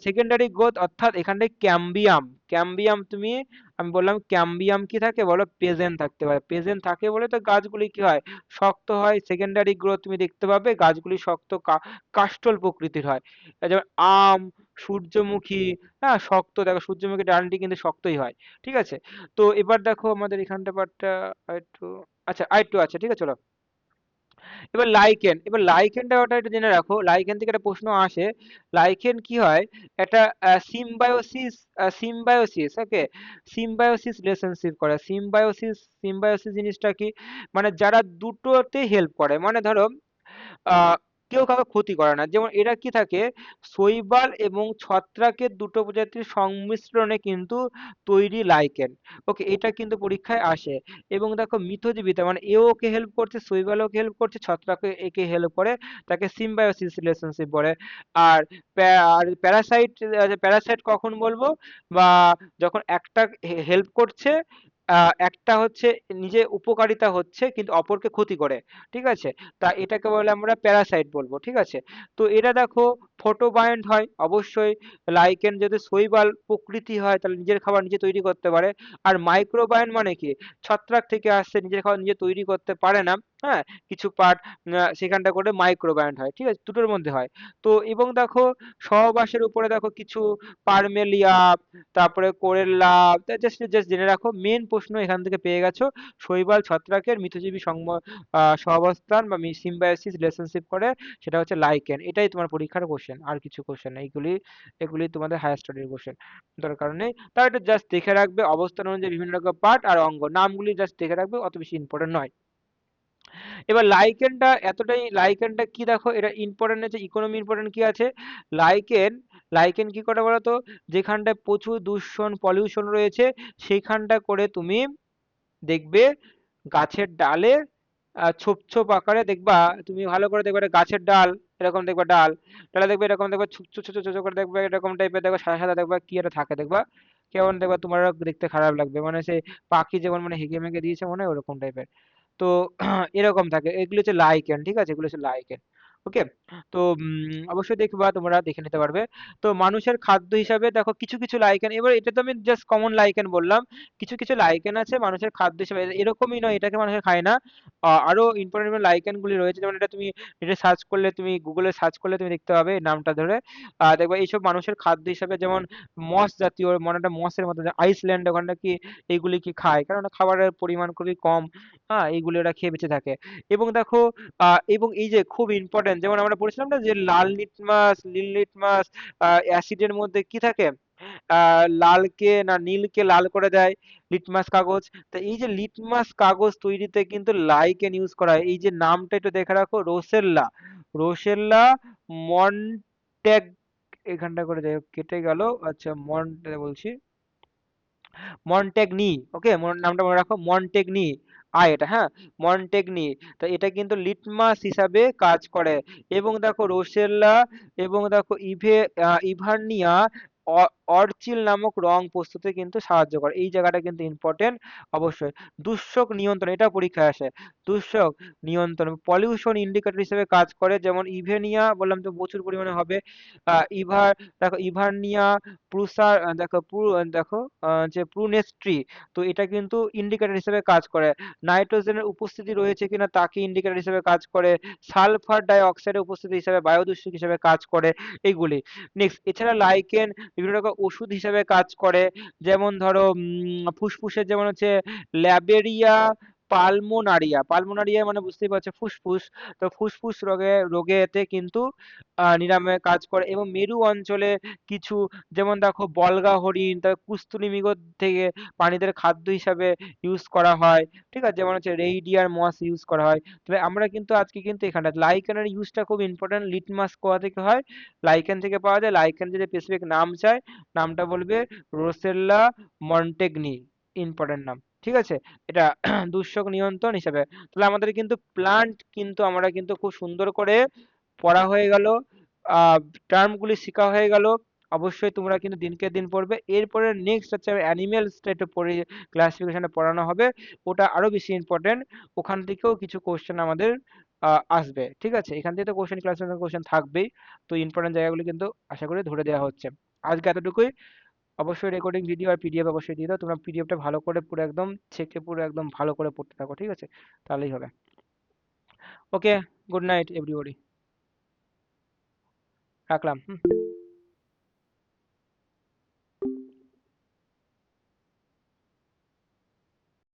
সেকেন্ডারি গ্রোথ, অর্থাৎ এখানটায় ক্যাম্বিয়াম, ক্যাম্বিয়াম তুমি, আমি বললাম ক্যাম্বিয়াম কি থাকে বলো, প্রেজেন্ট থাকতে পারে। প্রেজেন্ট থাকে বলে তো গাছগুলি কি হয়, শক্ত হয়। সেকেন্ডারি গ্রোথ তুমি দেখতে পাবে, গাছগুলি শক্ত কাস্টল প্রকৃতির হয়। যেমন আম, সূর্যমুখী, হ্যাঁ শক্ত, দেখো সূর্যমুখী ডালটি কিন্তু শক্তই হয়, ঠিক আছে। তো এবার দেখো আমাদের এখানটা পার্টটা একটু, আচ্ছা আরেকটু আছে, ঠিক আছে, চলো। এবার লাইকেনটা ওটা একটু জেনে রাখো, লাইকেন থেকে একটা প্রশ্ন আসে। লাইকেন কি হয়, একটা সিম্বায়োসিস, সিম্বায়োসিস, ওকে, সিম্বায়োসিস রিলেশনশিপ করে। সিম্বায়োসিস জিনিসটা কি, মানে যারা দুটোতে হেল্প করে, মানে ধরো আহ কেউ কাউকে ক্ষতি করে না। যেমন এরা কি থাকে, শৈবাল এবং ছত্রাকের দুটো প্রজাতির সংমিশ্রণে কিন্তু তৈরি লাইকেন। ওকে, এটা কিন্তু পরীক্ষায় আসে। এবং দেখো মিথজীবিতা, মানে এও ওকে হেল্প করছে, শৈবালও ওকে হেল্প করছে, ছত্রাকও একে হেল্প করে, তাকে সিম্বায়োসিস রিলেশনশিপ বলে। আর আর প্যারাসাইট, প্যারাসাইট কখন বলবো, বা যখন একটা হেল্প করছে, একটা হচ্ছে নিজে উপকারিতা হচ্ছে কিন্তু অপরকে ক্ষতি করে, ঠিক আছে। তা এটাকে বলে আমরা প্যারাসাইট বলবো, ঠিক আছে। তো এটা দেখো ফটোবায়ন্ট হয় অবশ্যই। লাইকেন যদি শৈবাল প্রকৃতি হয়, তাহলে নিজের খাবার নিজে তৈরি করতে পারে। আর মাইক্রোবায়ন্ট মানে কি, ছত্রাক থেকে আসছে, নিজের খাবার নিজে তৈরি করতে পারে না, হ্যাঁ, কিছু পার্ট সেখানটা করে মাইক্রোবায়োন্ট হয়, ঠিক আছে, দুটোর মধ্যে হয়। তো এবং দেখো সহবাসের উপরে দেখো কিছু পার্মেলিয়া, তারপরে কোরেল্লা, জাস্ট জাস্ট জেনে রাখো, মেন প্রশ্ন এখান থেকে পেয়ে গেছো, শৈবাল ছত্রাকের মিথজীবী সহাবস্থান বা সিম্বায়োসিস রিলেশনশিপ করে, সেটা হচ্ছে লাইকেন। এটাই তোমার পরীক্ষার কোশ্চেন, আর কিছু কোশ্চেন নেই, এগুলি এগুলি তোমাদের হায়ার স্টাডির কোশ্চেন, দরকার নেই। তাও এটা জাস্ট দেখে রাখবে, অবস্থান অনুযায়ী বিভিন্ন রকম পার্ট আর অঙ্গ নামগুলি জাস্ট দেখে রাখবে, অত বেশি ইম্পর্টেন্ট নয়। এবার লাইকেনটা এতটাই, লাইকেনটা কি দেখো, এটা ইম্পর্টেন্ট আছে, ইকোনমি ইম্পর্টেন্ট কি আছে, লাইকেন, লাইকেন কি করে বলো তো, যেখানটায় প্রচুর দূষণ পলিউশন রয়েছে সেইখানটা করে তুমি দেখবে গাছের ডালে ছোপ ছোপ আকারে দেখবা, তুমি ভালো করে দেখবে একটা গাছের ডাল, এরকম দেখবা ডাল, ডালে দেখবে এরকম, দেখবে ছোট ছোট ছোট ছোট করে দেখবে, এরকম টাইপের দেখবে, সাদা সাদা দেখবা কি একটা থাকে দেখবা, কেমন দেখবা তোমার দেখতে খারাপ লাগবে, মানে সেই পাখি যেমন মানে হেগে মেগে দিয়েছে মনে হয় ওরকম টাইপের। তো এরকম থাকে, এগুলো হচ্ছে লাইকেন, ঠিক আছে, এগুলো হচ্ছে লাইকেন। ওকে, তো অবশ্যই দেখবা, তোমরা দেখে নিতে পারবে। তো মানুষের খাদ্য হিসাবে দেখো কিছু কিছু লাইকেন, এবার এটা তো আমি জাস্ট কমন লাইকেন বললাম, কিছু কিছু লাইকেন আছে মানুষের খাদ্য হিসেবে, এরকমই নয় এটাকে মানুষে খায় না, আরো ইম্পর্টেন্ট লাইকেন গুলি রয়েছে, যেমন এটা তুমি এটা সার্চ করলে, তুমি গুগলে সার্চ করলে তুমি দেখতে পাবে এই নামটা ধরে, দেখবে এইসব মানুষের খাদ্য হিসাবে, যেমন মস জাতীয়, মানে একটা মসের মতো, আইসল্যান্ড ওখানটা কি এইগুলি কি খায়, কারণ ওটা খাবারের পরিমাণ খুবই কম, হ্যাঁ, এইগুলি ওরা খেয়ে বেঁচে থাকে। এবং দেখো এবং এই যে খুব ইম্পর্টেন্ট, যেমন আমরা পড়েছিলাম না যে লাল লিটমাস, নীল লিটমাস, অ্যাসিডের মধ্যে কি থাকে, লালকে না নীলকে লাল করে দেয় লিটমাস কাগজ। তো এই যে লিটমাস কাগজ তৈরিতে কিন্তু লাইকেন ইউজ করা হয়, এই যে নামটা একটু দেখে রাখো, রোসেল্লা, রোসেল্লা মন্টেগ, এখানটা করে যাই হোক, কেটে গেল, আচ্ছা মন্টে বলছি, মন্টেগনি, ওকে, নামটা মনে রাখো, মন্টেগনি, এটা, হ্যাঁ, মন্টেগনি। তো এটা কিন্তু লিটমাস হিসাবে কাজ করে। এবং দেখো রোসেল্লা, এবং দেখো ইভারনিয়া অরচিল নামক রং প্রস্তুতে কিন্তু সাহায্য করে, এই জায়গাটা কিন্তু ইম্পর্টেন্ট অবশ্যই। দূষক নিয়ন্ত্রণ, এটা পরীক্ষায় আসে, দূষক নিয়ন্ত্রণ, পলিউশন ইন্ডিকেটর হিসেবে কাজ করে, যেমন ইভেনিয়া বললাম তো প্রচুর পরিমাণে হবে, ইভার, দেখো ইভারনিয়া, প্রুসার, দেখো যে প্রুনেস্ট্রি, তো এটা কিন্তু ইন্ডিকেটর হিসেবে কাজ করে, নাইট্রোজেনের উপস্থিতি রয়েছে কিনা তাকে ইন্ডিকেটর হিসেবে কাজ করে, সালফার ডাই অক্সাইডের উপস্থিতি হিসেবে বায়ুদূষক হিসেবে কাজ করে, এইগুলি। নেক্সট, এছাড়া লাইকেন বিভিন্ন রকম ওষুধ হিসেবে কাজ করে, যেমন ধরো ফুসফুসের, যেমন হচ্ছে ল্যাবেরিয়া পালমোনারিয়া, পালমোনারিয়া মানে বুঝতেই পারছো ফুসফুস, তো ফুসফুস রোগেতে কিন্তু নিরাময়ে কাজ করে। এবং মেরু অঞ্চলে কিছু, যেমন দেখো বলগা হরিণ, তারপর কুস্তুরী মৃগ থেকে প্রাণীদের খাদ্য হিসাবে ইউজ করা হয়, ঠিক আছে, যেমন হচ্ছে রেইডিয়ার মস ইউজ করা হয়। তবে আমরা কিন্তু আজকে কিন্তু এখানটা লাইকেনের ইউজটা খুব ইম্পর্টেন্ট, লিটমাস কোথা থেকে হয়, লাইকেন থেকে পাওয়া যায়। লাইকেন যদি স্পেসিফিক নাম চায়, নামটা বলবে রোসেল্লা মন্টেগনি, ইম্পর্টেন্ট নাম, ঠিক আছে। এটা দূষক নিয়ন্ত্রণ হিসাবে। তাহলে আমাদের কিন্তু প্লান্ট কিন্তু আমরা কিন্তু খুব সুন্দর করে পড়া হয়ে গেল, টার্মগুলি শেখা হয়ে গেল। অবশ্যই তোমরা কিন্তু দিনকে দিন পড়বে, এরপরে নেক্সট হচ্ছে অ্যানিমেলসটা একটু পড়ে, ক্লাসিফিকেশনে পড়ানো হবে, ওটা আরো বেশি ইম্পর্টেন্ট, ওখান থেকেও কিছু কোশ্চেন আমাদের আসবে, ঠিক আছে, এখান থেকে তো কোশ্চেন, ক্লাসিফিকেশন কোশ্চেন থাকবেই। তো ইম্পর্টেন্ট জায়গাগুলো কিন্তু আশা করি ধরে দেওয়া হচ্ছে। আজকে এতটুকুই। অবশ্যই রেকর্ডিং ভিডিও আর পিডিএফ অবশ্যই দিয়ে দাও, তোমরা পিডিএফটা ভালো করে পুরো একদম ছেকে পুরো একদম ভালো করে পড়তে থাকো, ঠিক আছে, তাহলেই হবে। ওকে, গুড নাইট এভরিবডি, রাখলাম। হুম।